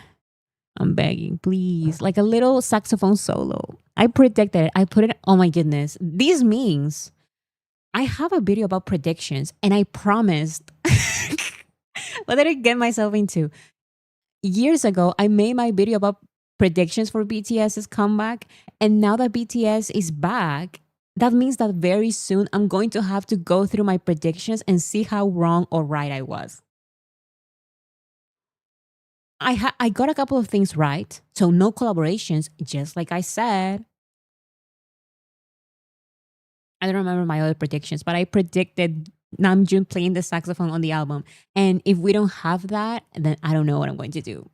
I'm begging, please. Like a little saxophone solo. I predicted it. I put it, oh my goodness. These means I have a video about predictions and I promised. What did I get myself into? Years ago, I made my video about predictions for BTS's comeback. And now that BTS is back, that means that very soon I'm going to have to go through my predictions and see how wrong or right I was. I got a couple of things right. So no collaborations, just like I said. I don't remember my other predictions, but I predicted Namjoon playing the saxophone on the album. And if we don't have that, then I don't know what I'm going to do.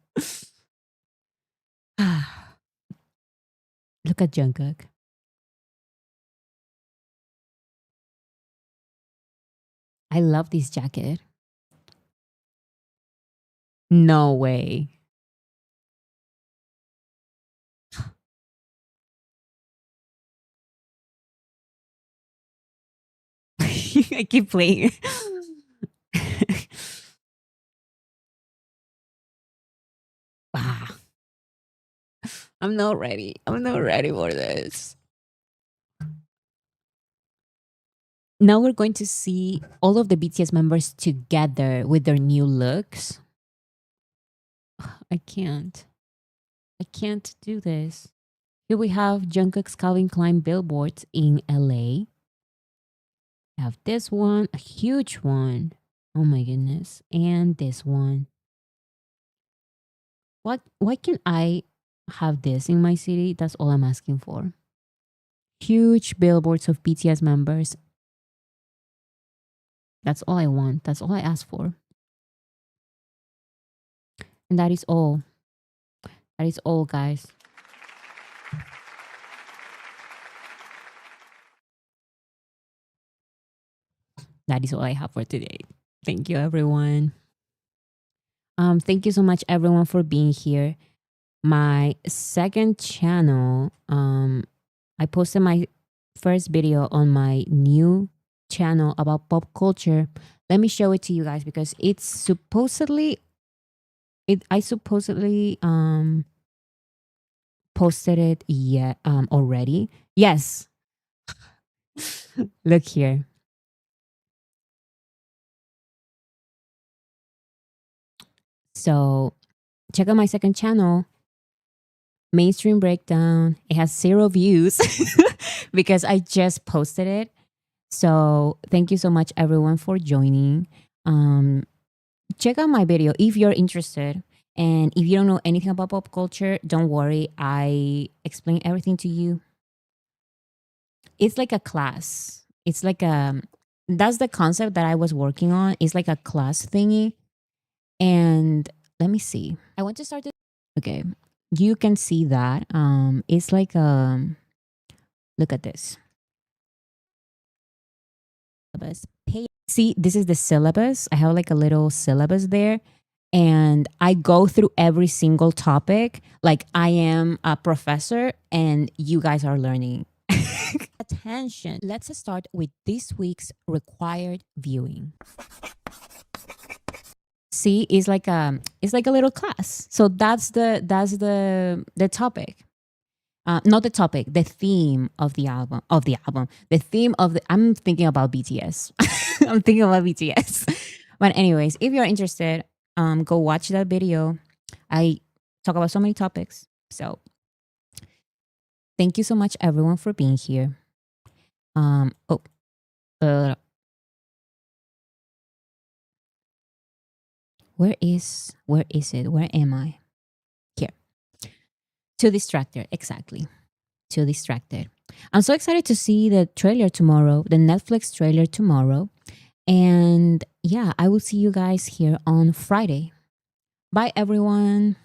Look at Jungkook. I love this jacket. No way. I keep playing. Ah, I'm not ready. I'm not ready for this. Now we're going to see all of the BTS members together with their new looks. I can't. I can't do this. Here we have Jungkook's Calvin Klein billboards in LA. I have this one, a huge one. Oh my goodness. And this one. Why can I have this in my city? That's all I'm asking for. Huge billboards of BTS members. That's all I want. That's all I ask for. And that is all. That is all, guys. That is all I have for today. Thank you, everyone. Thank you so much, everyone, for being here. My second channel, I posted my first video on my new channel about pop culture. Let me show it to you guys because it's supposedly I supposedly posted it already. Yes. Look here. So check out my second channel, Mainstream Breakdown. It has 0 views because I just posted it. So thank you so much, everyone, for joining. Check out my video if you're interested. And if you don't know anything about pop culture, don't worry. I explain everything to you. It's like a class. It's like that's the concept that I was working on. It's like a class thingy. And let me see. I want to start this. Okay. You can see that. It's like look at this. See, this is the syllabus. I have like a little syllabus there. And I go through every single topic like I am a professor and you guys are learning. Attention. Let's start with this week's required viewing. See, it's like a little class. So that's the topic. Not the topic, the theme of the album. The theme of the I'm thinking about BTS. I'm thinking about BTS. But anyways, if you're interested, go watch that video. I talk about so many topics. So thank you so much, everyone, for being here. Where is it? Where am I? Here. Too distracted. Exactly. Too distracted. I'm so excited to see the trailer tomorrow, the Netflix trailer tomorrow. And yeah, I will see you guys here on Friday. Bye, everyone.